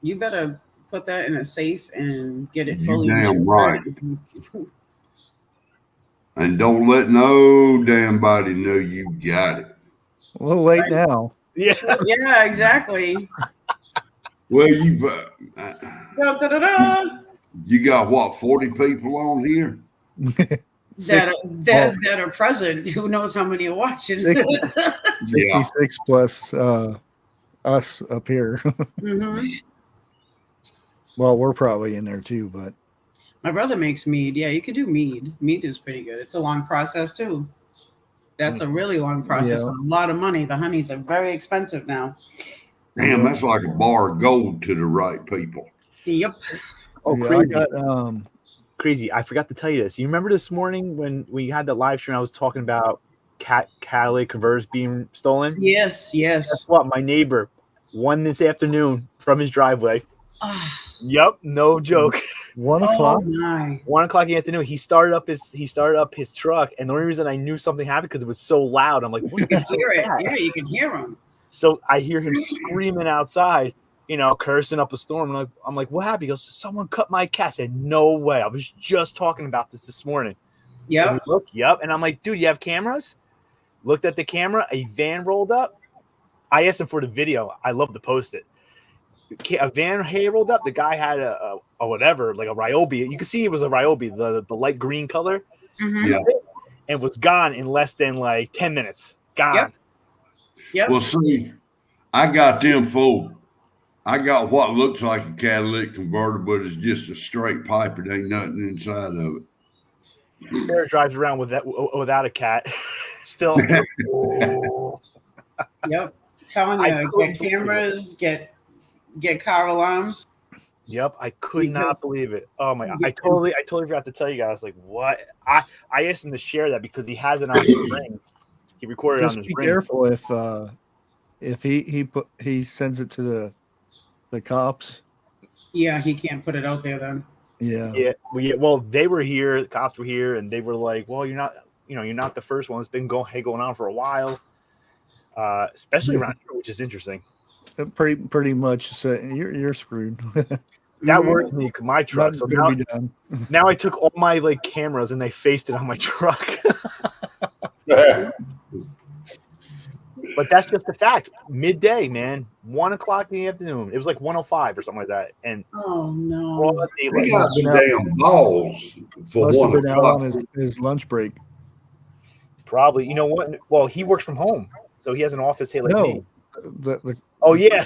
You better put that in a safe and get it You fully damn insured. right. And don't let no damn body know you got it. A little late now. Yeah. Yeah, exactly. Well, Da-da-da-da. you got what, 40 people on here? that are present. Who knows how many are watching? 66 plus us up here. Mm-hmm. Well, we're probably in there too, but My brother makes mead. Yeah, you can do mead. Mead is pretty good. It's a long process too. That's a really long process. Yeah. And a lot of money. The honeys are very expensive now. Damn, that's like a bar of gold to the right people. Yep. Oh, yeah, crazy. I got Crazy. I forgot to tell you this. You remember this morning when you had that live stream, I was talking about catalytic converters being stolen? Yes. Guess what? My neighbor won this afternoon from his driveway. Yep, no joke. 1 o'clock. Oh my. 1 o'clock in the afternoon. He started up his truck, and the only reason I knew something happened because it was so loud. I'm like, what You can hear it. Yeah, you can hear him. So I hear him screaming outside, cursing up a storm. And I'm like, what happened? He goes, someone cut my cat. I said, no way. I was just talking about this morning. Yep. And look, yep. And I'm like, dude, you have cameras? Looked at the camera. A van rolled up. I asked him for the video. I love to post it. A van rolled up. The guy had a whatever, like a Ryobi. You can see it was a Ryobi, the light green color. Mm-hmm. Yeah. And was gone in less than like 10 minutes. Gone. Yep. Well, see, I got them full. I got what looks like a catalytic converter, but it's just a straight pipe. It ain't nothing inside of it. Sarah drives around without a cat. Still. Yep. Telling you, get cameras, get car alarms. Yep, I could not Because- believe it. Oh my god, I totally forgot to tell you guys. Like, what? I asked him to share that because he has it on his ring. He recorded Just it on his be ring. careful if he sends it to the cops. Yeah, he can't put it out there then. Yeah. Yeah, well, they were here. The cops were here, and they were like, "Well, you're not the first one. It's been going on for a while, especially around here, which is interesting." Pretty much. So you're screwed. That worked me, my truck. Nothing's So gonna be done. now I took all my cameras and they faced it on my truck. But that's just a fact. Midday, man, 1 o'clock in the afternoon. It was like 1:05 or something like that. And Oh no. broad He daylight. got some damn balls for Must have 1 been out o'clock. on his lunch break. Probably, you know what? Well, he works from home, so he has an office here like me. The Oh yeah,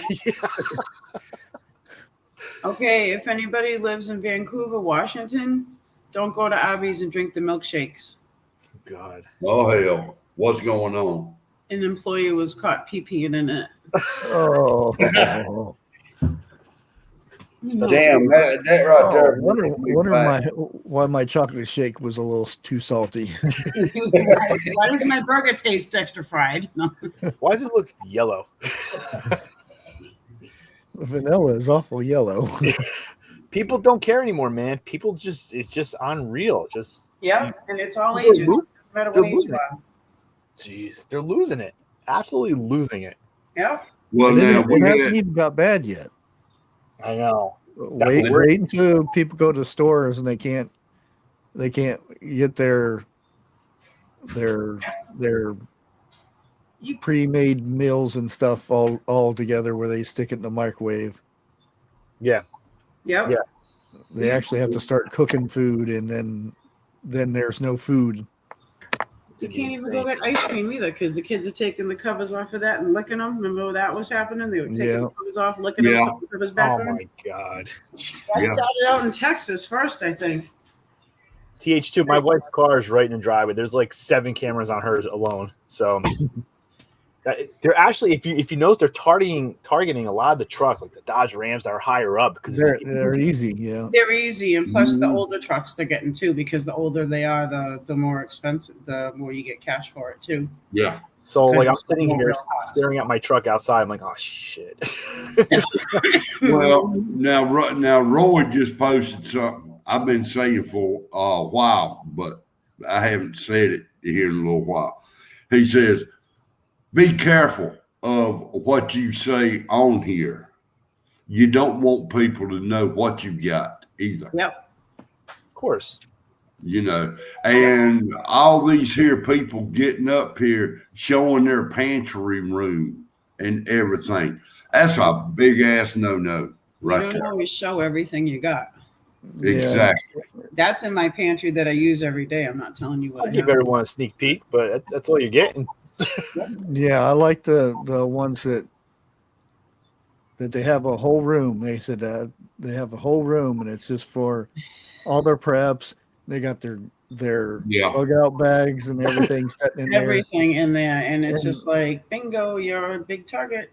Okay, if anybody lives in Vancouver, Washington, don't go to Arby's and drink the milkshakes. God. Oh, hell. What's going on? An employee was caught pee-peeing in it. oh. Damn, that right there. Wonder why my chocolate shake was a little too salty. Why does my burger taste extra fried? No. Why does it look yellow? Vanilla is awful yellow. People don't care anymore, man. People it's just unreal. Just Yep, and it's all They're ages. lo- No matter they're what age losing you are. jeez, they're losing it. Absolutely losing it. Yep. Well, it now, we hasn't had, even got bad yet. I know. Wait until people go to stores and they can't get their pre-made meals and stuff all together where they stick it in the microwave. Yeah. Yep. Yeah. They actually have to start cooking food, and then there's no food. You can't even go get ice cream either because the kids are taking the covers off of that and licking them. Remember when that was happening? They were taking the covers off, licking them, putting the covers back Oh on. my god. That started out in Texas first, I think. TH2, my wife's car is right in the driveway. There's like 7 cameras on hers alone. So they're actually, if you notice, they're targeting a lot of the trucks, like the Dodge Rams that are higher up because They're easy, yeah. They're easy, and plus the older trucks they're getting too, because the older they are, the more expensive, the more you get cash for it too. yeah. So like I'm sitting here staring at my truck outside. I'm like, oh shit. Well, now Roy just posted something I've been saying for a while, but I haven't said it here in a little while. He says, be careful of what you say on here. You don't want people to know what you got either. Yep. Of course. You know, and all these here people getting up here showing their pantry room and everything. That's a big ass no right You don't there. always show everything you got. Exactly. That's in my pantry that I use every day. I'm not telling you what I'll give everyone a sneak peek, but that's all you're getting. Yeah, I like the ones that they have a whole room. They said that they have a whole room and it's just for all their preps. They got their bug out bags and everything sitting in everything in there, and it's just like bingo, you're a big target.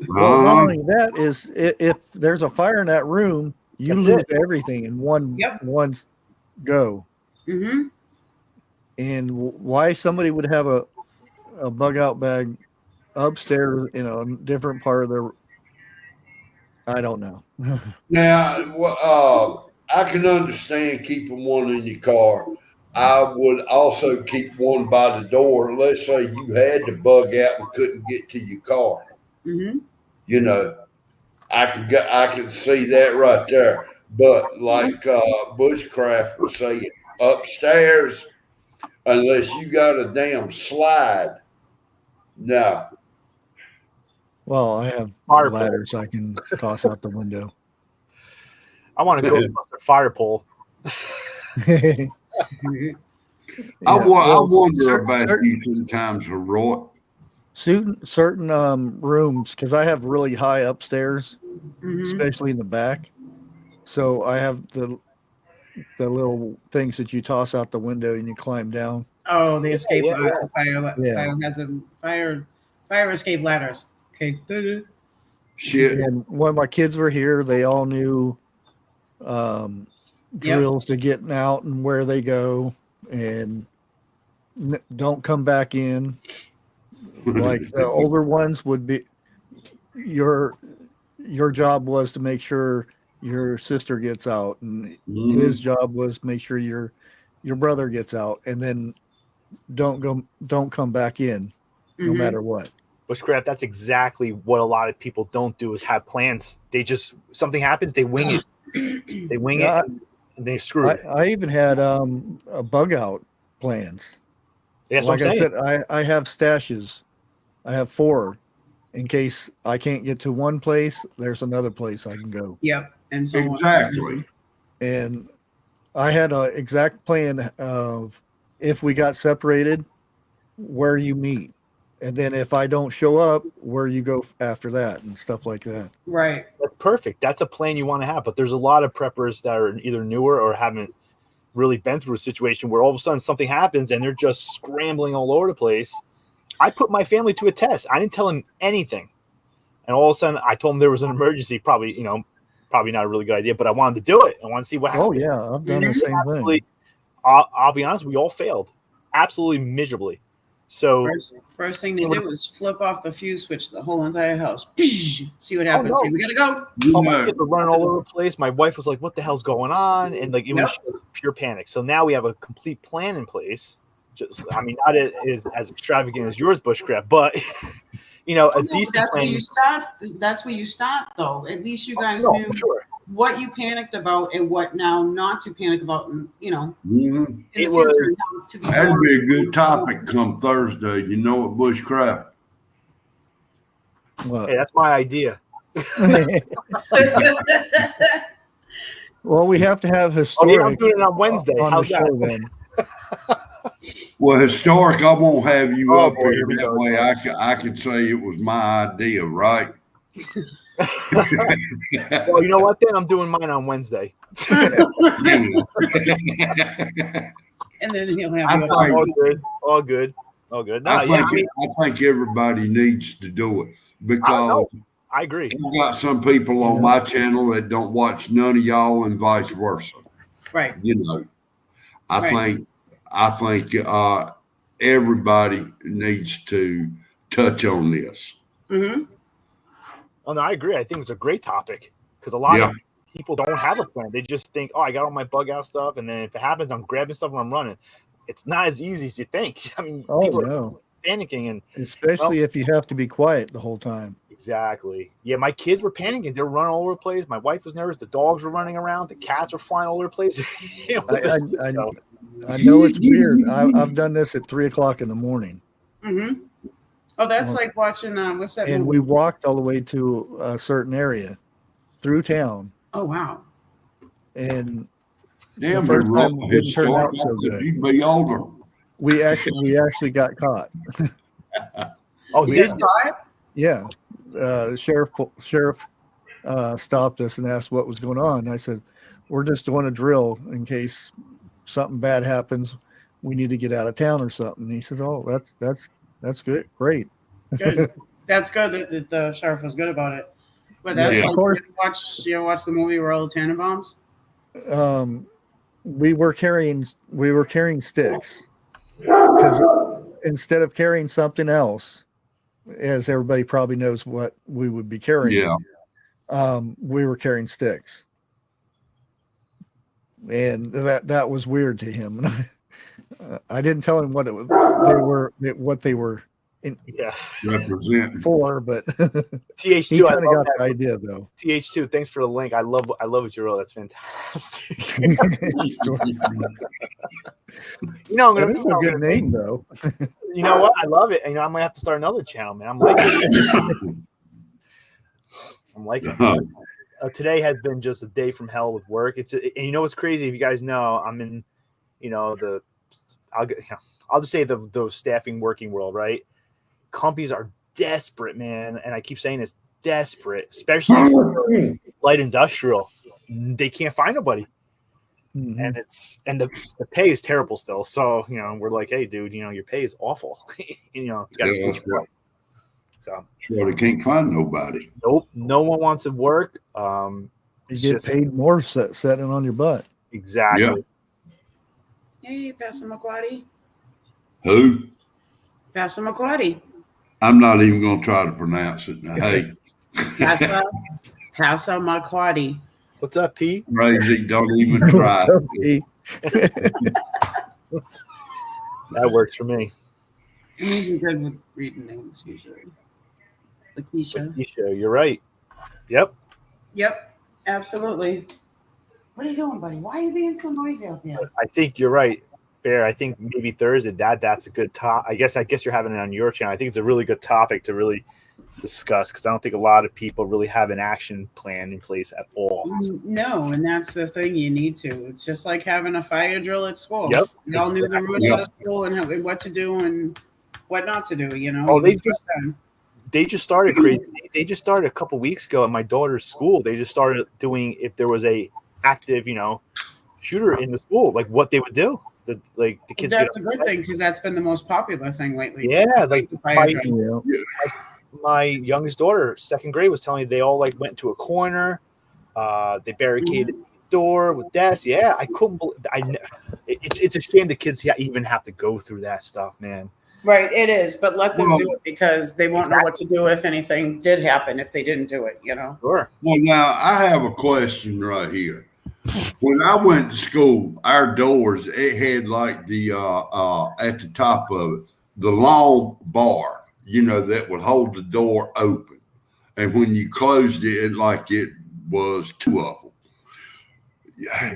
Well, not only that is if there's a fire in that room, you lose everything in one go. Mm-hmm. And why somebody would have a bug out bag upstairs in a different part of their, I don't know. Now, I can understand keeping one in your car. I would also keep one by the door. Let's say you had to bug out and couldn't get to your car. Mm-hmm. You know, I can see that right there. But like Bushcraft was saying, upstairs, unless you got a damn slide, no. Well, I have Fire ladders I can toss out the window. I want a Ghostbuster fire pole. I wonder about you sometimes, Roy. Certain rooms, because I have really high upstairs, especially in the back. So I have the little things that you toss out the window and you climb down. Oh, the escape ladder. Fire escape ladders. Okay. Shit. And when my kids were here, they all knew drills to getting out and where they go and don't come back in. Like the older ones would be your job was to make sure your sister gets out, and his job was make sure your brother gets out, and then don't come back in no matter what. Bushcraft, that's exactly what a lot of people don't do is have plans. They just, something happens, they wing it. They wing it and they screw it. I even had a bug out plans. That's like what I'm saying. I said, I have stashes. I have 4 in case I can't get to one place. There's another place I can go. Yep, and so exactly. And I had an exact plan of if we got separated, where you meet, and then if I don't show up, where you go after that, and stuff like that. Right. That's perfect. That's a plan you want to have. But there's a lot of preppers that are either newer or haven't really been through a situation where all of a sudden something happens and they're just scrambling all over the place. I put my family to a test. I didn't tell them anything. And all of a sudden I told them there was an emergency, probably not a really good idea, but I wanted to do it. I want to see what happened. Oh yeah. I've done the same thing. I'll be honest, we all failed absolutely miserably. So first thing they did was flip off the fuse switch, the whole entire house. See what happens. See, we gotta go. My kids were running all over the place. My wife was like, "What the hell's going on?" And like it was just pure panic. So now we have a complete plan in place. Not as extravagant as yours, Bushcraft, but a decent plan. That's where you start, though. At least you guys knew what you panicked about and what now not to panic about. And that'd be a good topic come Thursday. You know what, Bushcraft? Hey, that's my idea. Well, we have to have historic. Oh, yeah, I'm doing it on Wednesday. How's that? Then. Well, historic, I won't have you up here that way. I could say it was my idea, right? Well, you know what? Then I'm doing mine on Wednesday. And then he'll have all good. No, I think everybody needs to do it because I agree. I've got some people on my channel that don't watch none of y'all and vice versa. Right. I think everybody needs to touch on this. Mm-hmm. Oh no, I agree. I think it's a great topic because a lot of people don't have a plan. They just think, "Oh, I got all my bug out stuff, and then if it happens, I'm grabbing stuff and I'm running." It's not as easy as you think. I mean, people are panicking, and especially if you have to be quiet the whole time. Exactly. Yeah, my kids were panicking. They were running all over the place. My wife was nervous. The dogs were running around. The cats were flying all over the place. I know it's weird. I've done this at 3:00 in the morning. Mm-hmm. Oh, that's like watching what's that and movie? We walked all the way to a certain area through town. Oh wow. And Damn, the first time it didn't turn out so good. You'd be older. We actually got caught. Oh, you got caught? Yeah. Sheriff stopped us and asked what was going on. And I said, "We're just doing a drill in case something bad happens. We need to get out of town or something." And he said, "Oh, that's good, great." Good. That's good that the sheriff was good about it. But that's of course. You watch the movie Roll Tannenbaums? We were carrying sticks because instead of carrying something else, as everybody probably knows what we would be carrying. Yeah. We were carrying sticks, and that was weird to him. And I didn't tell him what they were representing for, but TH2, he kind of got the idea though. TH2, thanks for the link. I love what you wrote. That's fantastic. That's a good name though. You know what? I love it. And I might have to start another channel, man. I'm liking it. Today has been just a day from hell with work. And you know what's crazy? If you guys know, I'm in, I'll just say the staffing working world, right? Companies are desperate, man. And I keep saying it's desperate, especially for light industrial. They can't find nobody. Mm-hmm. And the pay is terrible still. So, we're like, hey, dude, your pay is awful. You gotta So they can't find nobody. Nope. No one wants to work. You get paid more sitting on your butt. Exactly. Yeah. Hey, Pastor McQuaddy. Who? Pastor McQuaddy. I'm not even going to try to pronounce it. Now, hey. Pastor McQuaddy. What's up, P? Crazy. Don't even try. What's up, P? That works for me. I'm usually good with reading names, usually. Lakeisha, you're right. Yep, absolutely. What are you doing, buddy? Why are you being so noisy out there? I think you're right, Bear. I think maybe Thursday, that's a good topic. I guess you're having it on your channel. I think it's a really good topic to really discuss because I don't think a lot of people really have an action plan in place at all. No, and that's the thing you need to. It's just like having a fire drill at school. Yep. We all knew the rules at school and what to do and what not to do, Oh, they just started crazy. They just started a couple weeks ago at my daughter's school. They just started doing if there was a active, shooter in the school, like what they would do. The kids. That's a good thing because that's been the most popular thing lately. Yeah, like my youngest daughter, 2nd grade, was telling me they all went to a corner. They barricaded the door with desks. Yeah, I couldn't believe. It's a shame the kids even have to go through that stuff, man. Right, it is, but let them do it because they won't know what to do if anything did happen if they didn't do it, Sure. Well, now I have a question right here. When I went to school, our doors, it had at the top of it, the long bar, that would hold the door open. And when you closed it was 2 of them.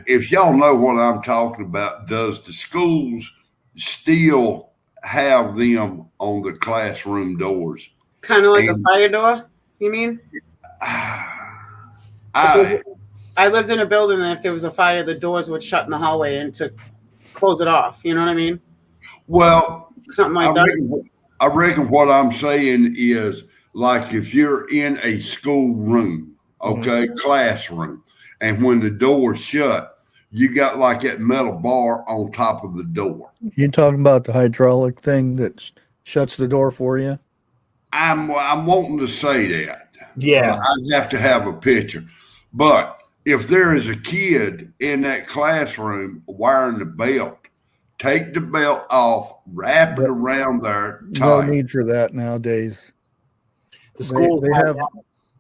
If y'all know what I'm talking about, does the schools still have them on the classroom doors? Kind of like a fire door, you mean? I lived in a building and if there was a fire, the doors would shut in the hallway and to close it off. You know what I mean? Well, something like that. I reckon what I'm saying is if you're in a school room, classroom, and when the door's shut, you got that metal bar on top of the door. You talking about the hydraulic thing that shuts the door for you? I'm wanting to say that. Yeah. I'd have to have a picture. But if there is a kid in that classroom wearing the belt take the belt off, wrap it around there. No tight. need for that nowadays. The schools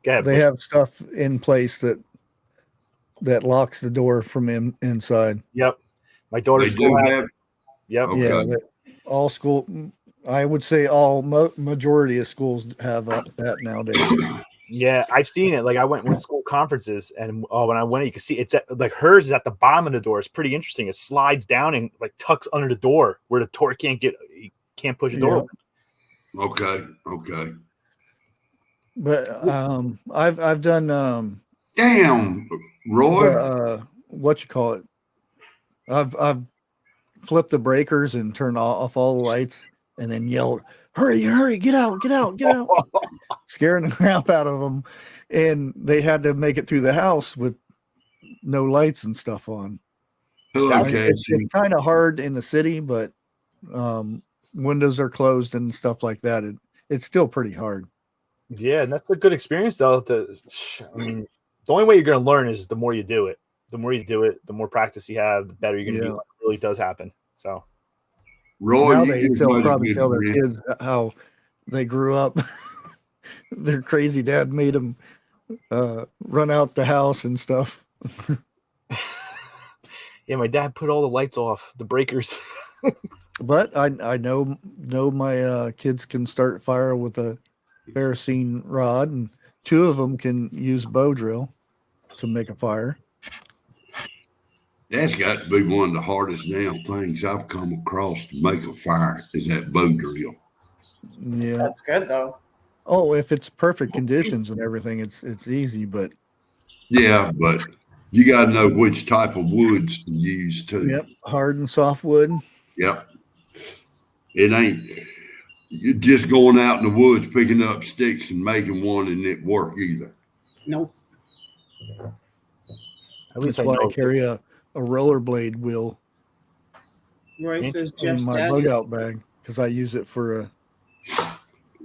they have stuff in place that locks the door from inside. Yep. My daughter's school had. Yep. Okay. Yeah, all school. I would say all majority of schools have that nowadays. Yeah, I've seen it. Like I went with school conferences, and when I went, you can see it's like hers is at the bottom of the door. It's pretty interesting. It slides down and like tucks under the door where the door can't push the door open. Okay. But I've done damn, Roy. What you call it? I've flipped the breakers and turned off all the lights, and then yelled, "Hurry! Get out! Scaring the crap out of them, and they had to make it through the house with no lights and stuff on. It's kind of hard in the city, but windows are closed and stuff like that. It's still pretty hard. Yeah, and that's a good experience, though. The only way you're going to learn is the more you do it. The more you do it, the more practice you have, the better you're going to be when it really does happen. So, Roy, nowadays they'll probably tell their kids how they grew up. Their crazy dad made them run out the house and stuff. Yeah, my dad put all the lights off, the breakers. But I know my kids can start fire with a kerosene rod, and 2 of them can use bow drill to make a fire. That's got to be one of the hardest damn things I've come across to make a fire is that bow drill. Yeah, that's good though. Oh, if it's perfect conditions and everything, it's easy. But yeah, but you got to know which type of woods to use too. Yep, hard and soft wood. Yep. It ain't you're just going out in the woods picking up sticks and making one and it work either. Nope. That's why I carry a rollerblade wheel Roy says in Jeff's my dad bug out bag because I use it for a.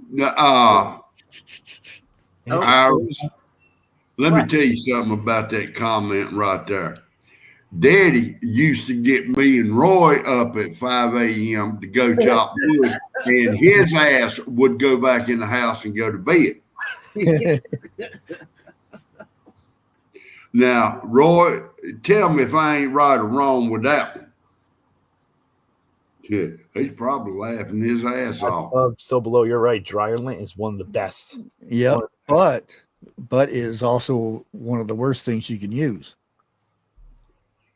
Let me tell you something about that comment right there. Daddy used to get me and Roy up at 5 a.m. to go chop wood, and his ass would go back in the house and go to bed. Now, Roy, tell me if I ain't right or wrong with that one. Yeah, he's probably laughing his ass off. So below, you're right. Dryer lint is one of the best. Yep, but it is also one of the worst things you can use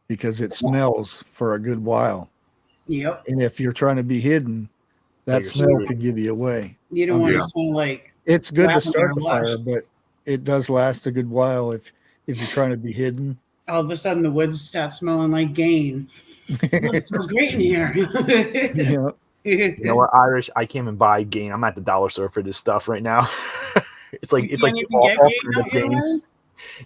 because it smells for a good while. Yep. And if you're trying to be hidden, that smell could give you away. You don't want to smell like. It's good to start the fire, but it does last a good while if you're trying to be hidden. All of a sudden, the woods start smelling like gain. It smells great in here. Yeah. You know what, Irish? I can't even buy Gain. I'm at the dollar store for this stuff right now. it's like Gain.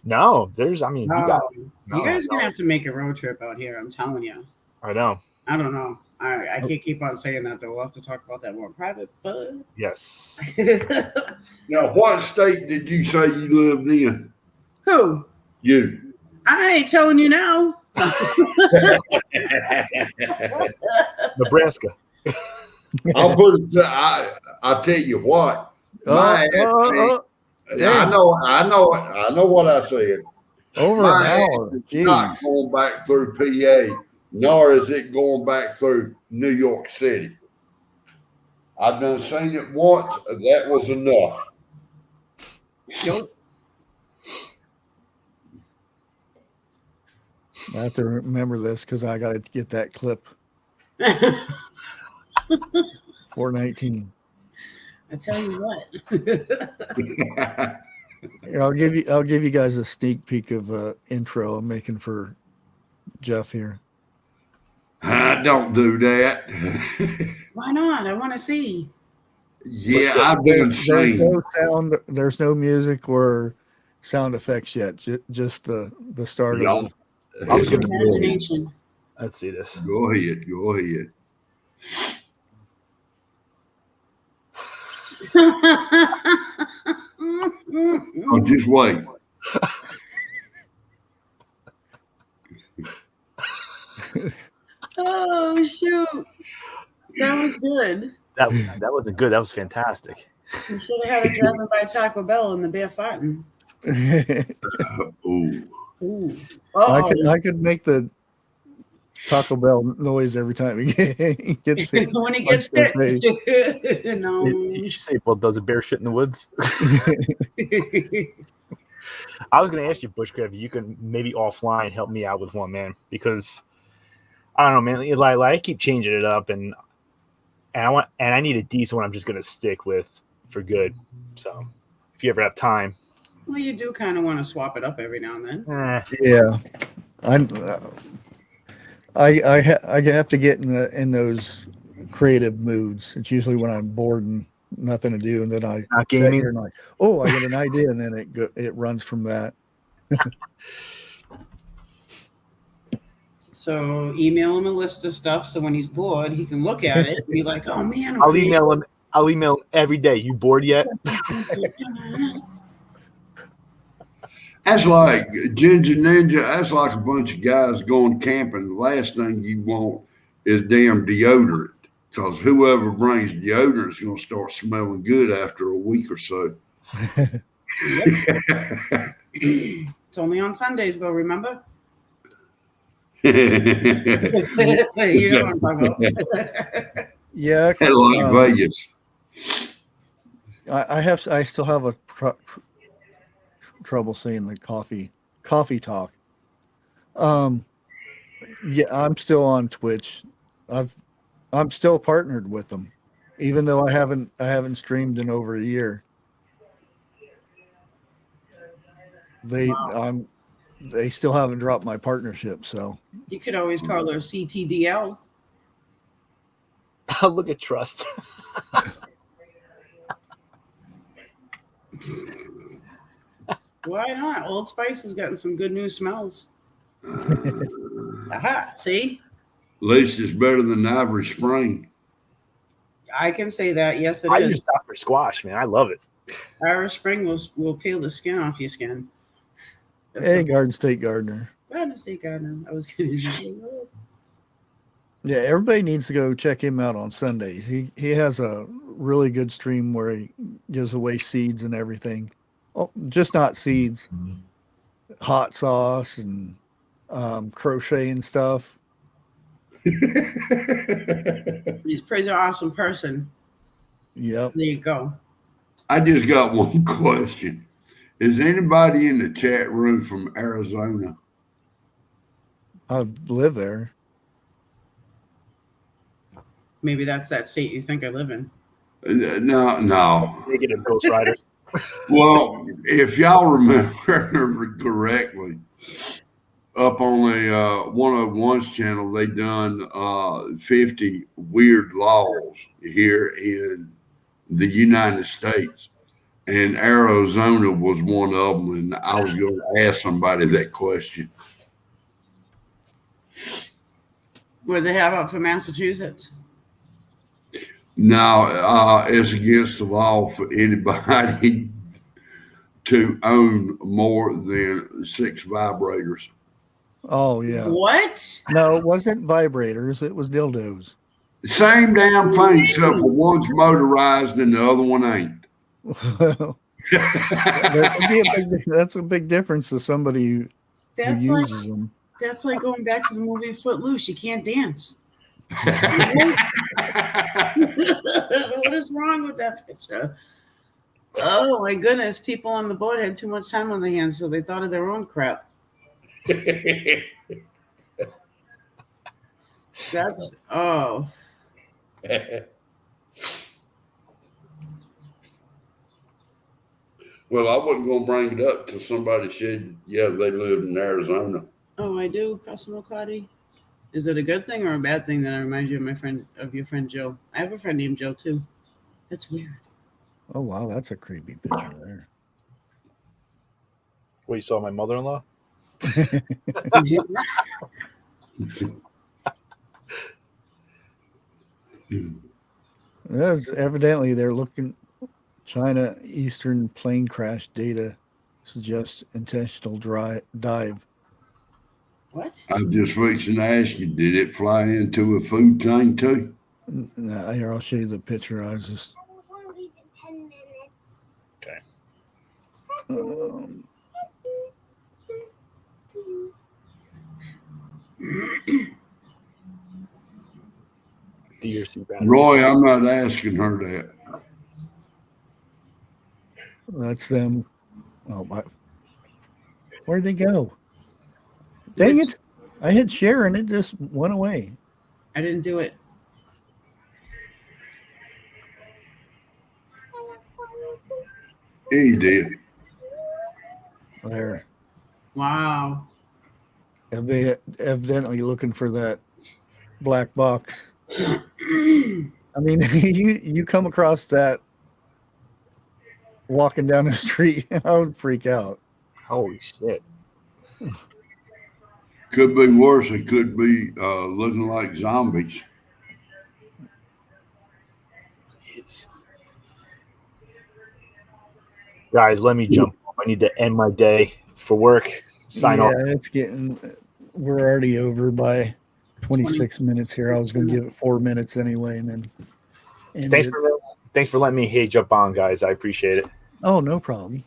No, there's. I mean, you guys are gonna have to make a road trip out here. I'm telling you. I know. I don't know. I can't keep on saying that. Though we'll have to talk about that more private. But yes. Now, what state did you say you lived in? Who? You. I ain't telling you now. Nebraska. I'll put it. I'll tell you what. I know what I said. Over an hour. Not going back through PA, nor is it going back through New York City. I've done seen it once. That was enough. Yep. I have to remember this because I got to get that clip. 419. I tell you what. Here, I'll give you guys a sneak peek of intro I'm making for Jeff here. I don't do that. Why not? I want to see. Yeah, I've been seeing. There's no sound. There's no music or sound effects yet. Just the start of it. I was gonna imagination. Let's see this. Go ahead. Oh, just wait. Oh shoot, that was good. That wasn't good. That was fantastic. You should have had a driving by Taco Bell and the bear farting. Ooh. Ooh. I could make the Taco Bell noise every time he gets hit. When he gets hit. No. You should say, well, does a bear shit in the woods? I was going to ask you, Bushcraft, if you can maybe offline help me out with one, man, because I don't know, man. Like I keep changing it up, and I need a decent one. I'm just going to stick with for good. So if you ever have time, Well, you do kind of want to swap it up every now and then. Yeah, I have to get in those creative moods. It's usually when I'm bored and nothing to do, and then I Not sit gaming. here and I get an idea, and then it runs from that. So email him a list of stuff so when he's bored, he can look at it and be like, "Oh man, I'll email him every day. You bored yet? That's like Ginger Ninja. That's like a bunch of guys going camping. The last thing you want is damn deodorant, because whoever brings deodorant is going to start smelling good after a week or so. It's only on Sundays, though. Remember? You You know what I'm talking about. Yeah, like Vegas. I still have a trouble saying the coffee talk. Yeah, I'm still on Twitch. I'm still partnered with them, even though I haven't streamed in over a year. They still haven't dropped my partnership, so You could always call her CTDL. Look at Trust. Why not? Old Spice has gotten some good new smells. Aha, see? At least it's better than Ivory Spring. I can say that. Yes, it I is. use Dr. Squash, man. I love it. Irish Spring will peel the skin off your skin. hey, Garden State Gardener. Garden State Gardener. I was going to Yeah, everybody needs to go check him out on Sundays. He has a really good stream where he gives away seeds and everything. Oh, just not seeds, hot sauce and crochet and stuff. He's a pretty awesome person. Yep. There you go. I just got one question. Is anybody in the chat room from Arizona? I live there. Maybe that's that state you think I live in. No. Negative Ghost Rider. Well, if y'all remember correctly, up on the 101's channel, they done 50 weird laws here in the United States. And Arizona was one of them. And I was going to ask somebody that question. What do they have up for Massachusetts? Now, it's against the law for anybody to own more than 6 vibrators. Oh yeah. What? No, it wasn't vibrators. It was dildos. Same damn thing, except for one's motorized and the other one ain't. Well, that's a big difference to somebody who uses them. That's like going back to the movie Footloose. You can't dance. What is wrong with that picture? Oh my goodness! People on the board had too much time on their hands, so they thought of their own crap. That's oh. Well, I wasn't going to bring it up till somebody said, yeah, they lived in Arizona. Oh, I do, Pastor McCarty. Is it a good thing or a bad thing that I remind you of your friend Joe? I have a friend named Joe too. That's weird. Oh wow, that's a creepy picture there. What, you saw my mother-in-law? That's evidently they're looking. China Eastern plane crash data suggests intentional dive. What? I'm just fixing to ask you, did it fly into a food chain too? No, here, I'll show you the picture. I was just. It won't even 10 minutes. Okay. Roy, I'm not asking her that. That's them. Oh, my. Where'd they go? Dang it. I hit share and it just went away. I didn't do it. He did. There. Wow. Evidently looking for that black box. I mean, you come across that walking down the street, I would freak out. Holy shit. Could be worse. It could be looking like zombies. Guys, let me jump. I need to end my day for work. Sign off. It's we're already over by 26 minutes here. I was going to give it 4 minutes anyway. And then Thanks for letting me jump on, guys. I appreciate it. Oh, no problem.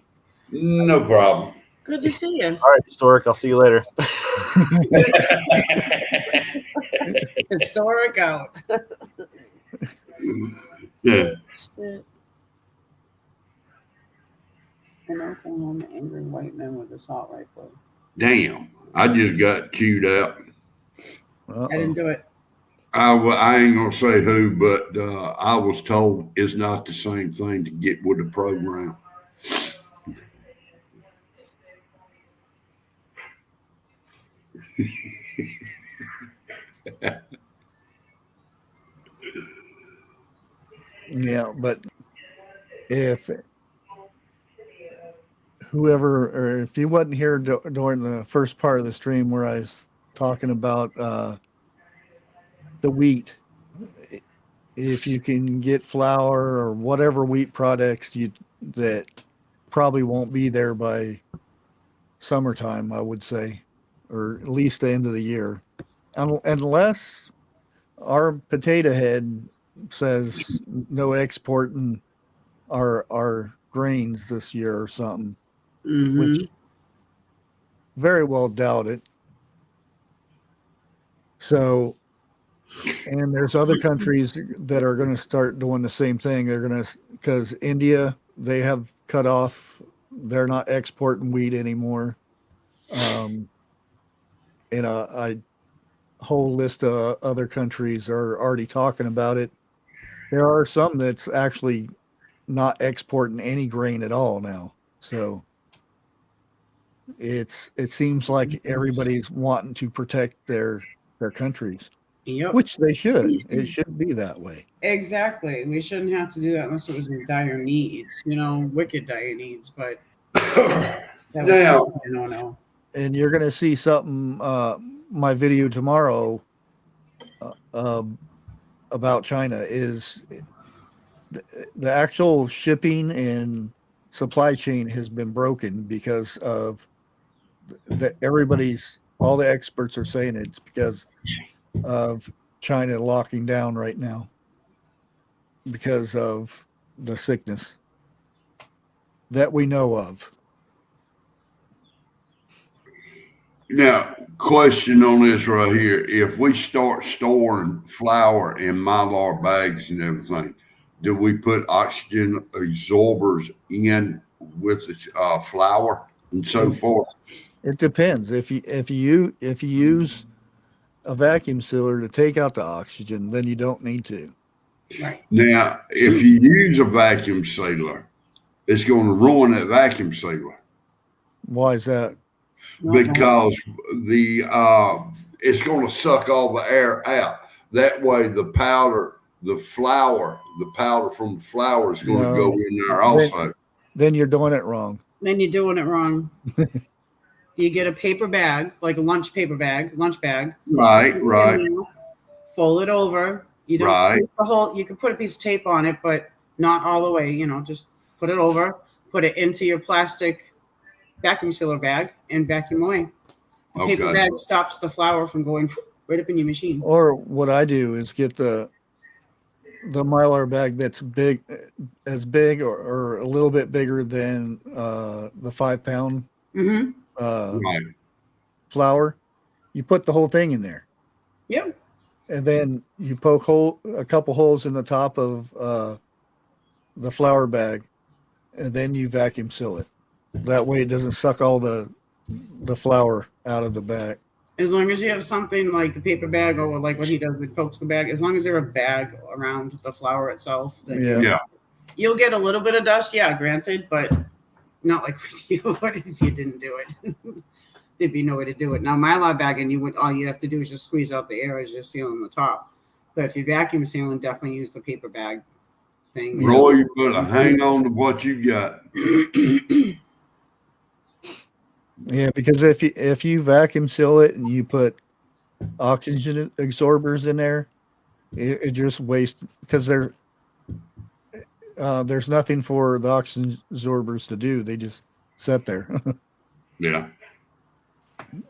No problem. Good to see you. All right, Historic. I'll see you later. Historic out. Yeah. Shit. And I came home to angry white men with assault rifle. Damn. I just got queued out. Uh-oh. I didn't do it. I ain't going to say who, but I was told it's not the same thing to get with the program. Yeah, but if whoever, or if you wasn't here during the first part of the stream where I was talking about the wheat, if you can get flour or whatever wheat products that probably won't be there by summertime, I would say, or at least the end of the year, unless our potato head says no exporting our grains this year or something, which very well doubt it. So, and there's other countries that are going to start doing the same thing. They're going to, because India, they have cut off, they're not exporting wheat anymore. And a whole list of other countries are already talking about it. There are some that's actually not exporting any grain at all now. So it seems like everybody's wanting to protect their countries, which they should. It should be that way. Exactly. We shouldn't have to do that unless it was in dire needs, wicked dire needs. But no. And you're going to see something, my video tomorrow about China is the actual shipping and supply chain has been broken because of all the experts are saying it's because of China locking down right now because of the sickness that we know of. Now, question on this right here. If we start storing flour in Mylar bags and everything, do we put oxygen absorbers in with the flour and so forth? It depends. If you use a vacuum sealer to take out the oxygen, then you don't need to. Right. Now, if you use a vacuum sealer, it's going to ruin that vacuum sealer. Why is that? Because it's going to suck all the air out. That way, the powder from the flour is going to go in there also. Then you're doing it wrong. You get a paper bag, like a lunch bag. Right. Fold it over. You don't put the whole. You can put a piece of tape on it, but not all the way. Just put it over. Put it into your plastic vacuum sealer bag and vacuum away. Paper Okay. bag stops the flour from going right up in your machine. Or what I do is get the Mylar bag that's big, as big or a little bit bigger than the 5 pound Mm-hmm. Right. flour. You put the whole thing in there, Yep. and then you poke a couple holes in the top of the flour bag, and then you vacuum seal it. That way, it doesn't suck all the flour out of the bag. As long as you have something like the paper bag or like what he does, it pokes the bag. As long as there's a bag around the flour itself, then Yeah. you'll get a little bit of dust. Yeah, granted, but not like you would if you didn't do it. There'd be no way to do it. Now, Mylar bagging, all you have to do is just squeeze out the air as you're sealing the top. But if you're vacuum sealing, definitely use the paper bag thing. Roy, you better hang on to what you got. Yeah, because if you vacuum seal it and you put oxygen absorbers in there, it just wastes, because there's nothing for the oxygen absorbers to do. They just sit there. Yeah.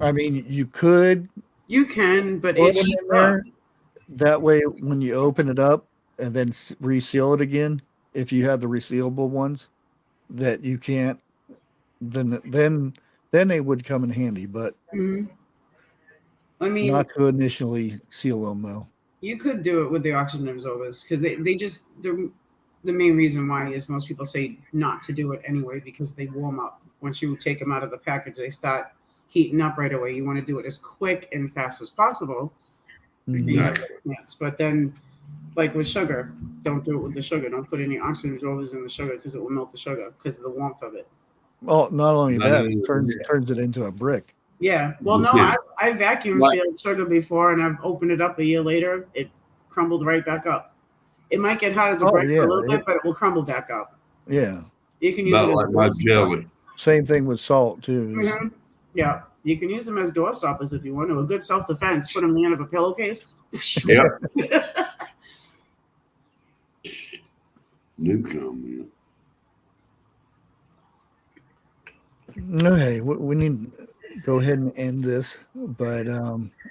I mean, you could You can, but put it's them in there. That way, when you open it up and then reseal it again, if you have the resealable ones, that you can't, then they would come in handy. But I mean, not to initially seal them though. you could do it with the oxygen absorbers because the main reason why is most people say not to do it anyway because they warm up. Once you take them out of the package, they start heating up right away. You want to do it as quick and fast as possible. Exactly. Yes, but then, like with sugar, don't do it with the sugar. Don't put any oxygen absorbers in the sugar because it will melt the sugar because of the warmth of it. Well, not only that, it turns it into a brick. Yeah. Well, no, Yeah. I vacuum sealed sugar before, and I've opened it up a year later. It crumbled right back up. It might get hot as a brick for a little bit, but it will crumble back up. Yeah. You can use About it like my jelly. Same thing with salt too. Mm-hmm. Yeah, you can use them as door stoppers if you want to. A good self-defense. Put them in the end of a pillowcase. Yeah. New comment. Okay, we need to go ahead and end this. But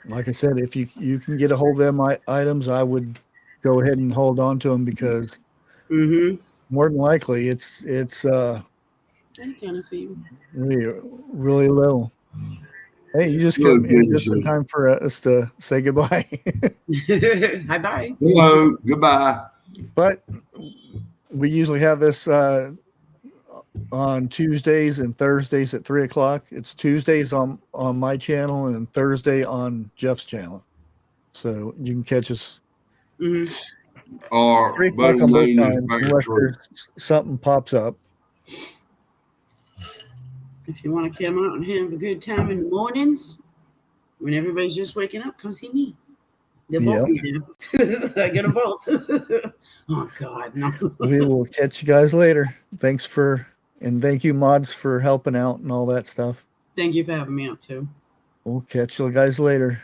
like I said, if you can get a hold of them items, I would go ahead and hold on to them because more than likely it's Tennessee. really low. Hey, you just come in just in time for us to say goodbye. Bye bye. Hello. Goodbye. But we usually have this on Tuesdays and Thursdays at 3:00. It's Tuesdays on my channel and Thursday on Jeff's channel. So you can catch us Or 3:00 on both times unless there's something pops up. If you want to come out and have a good time in the mornings, when everybody's just waking up, come see me. They're both there. I get them both. Oh God, no. We will catch you guys later. Thank you, mods, for helping out and all that stuff. Thank you for having me out too. We'll catch you guys later.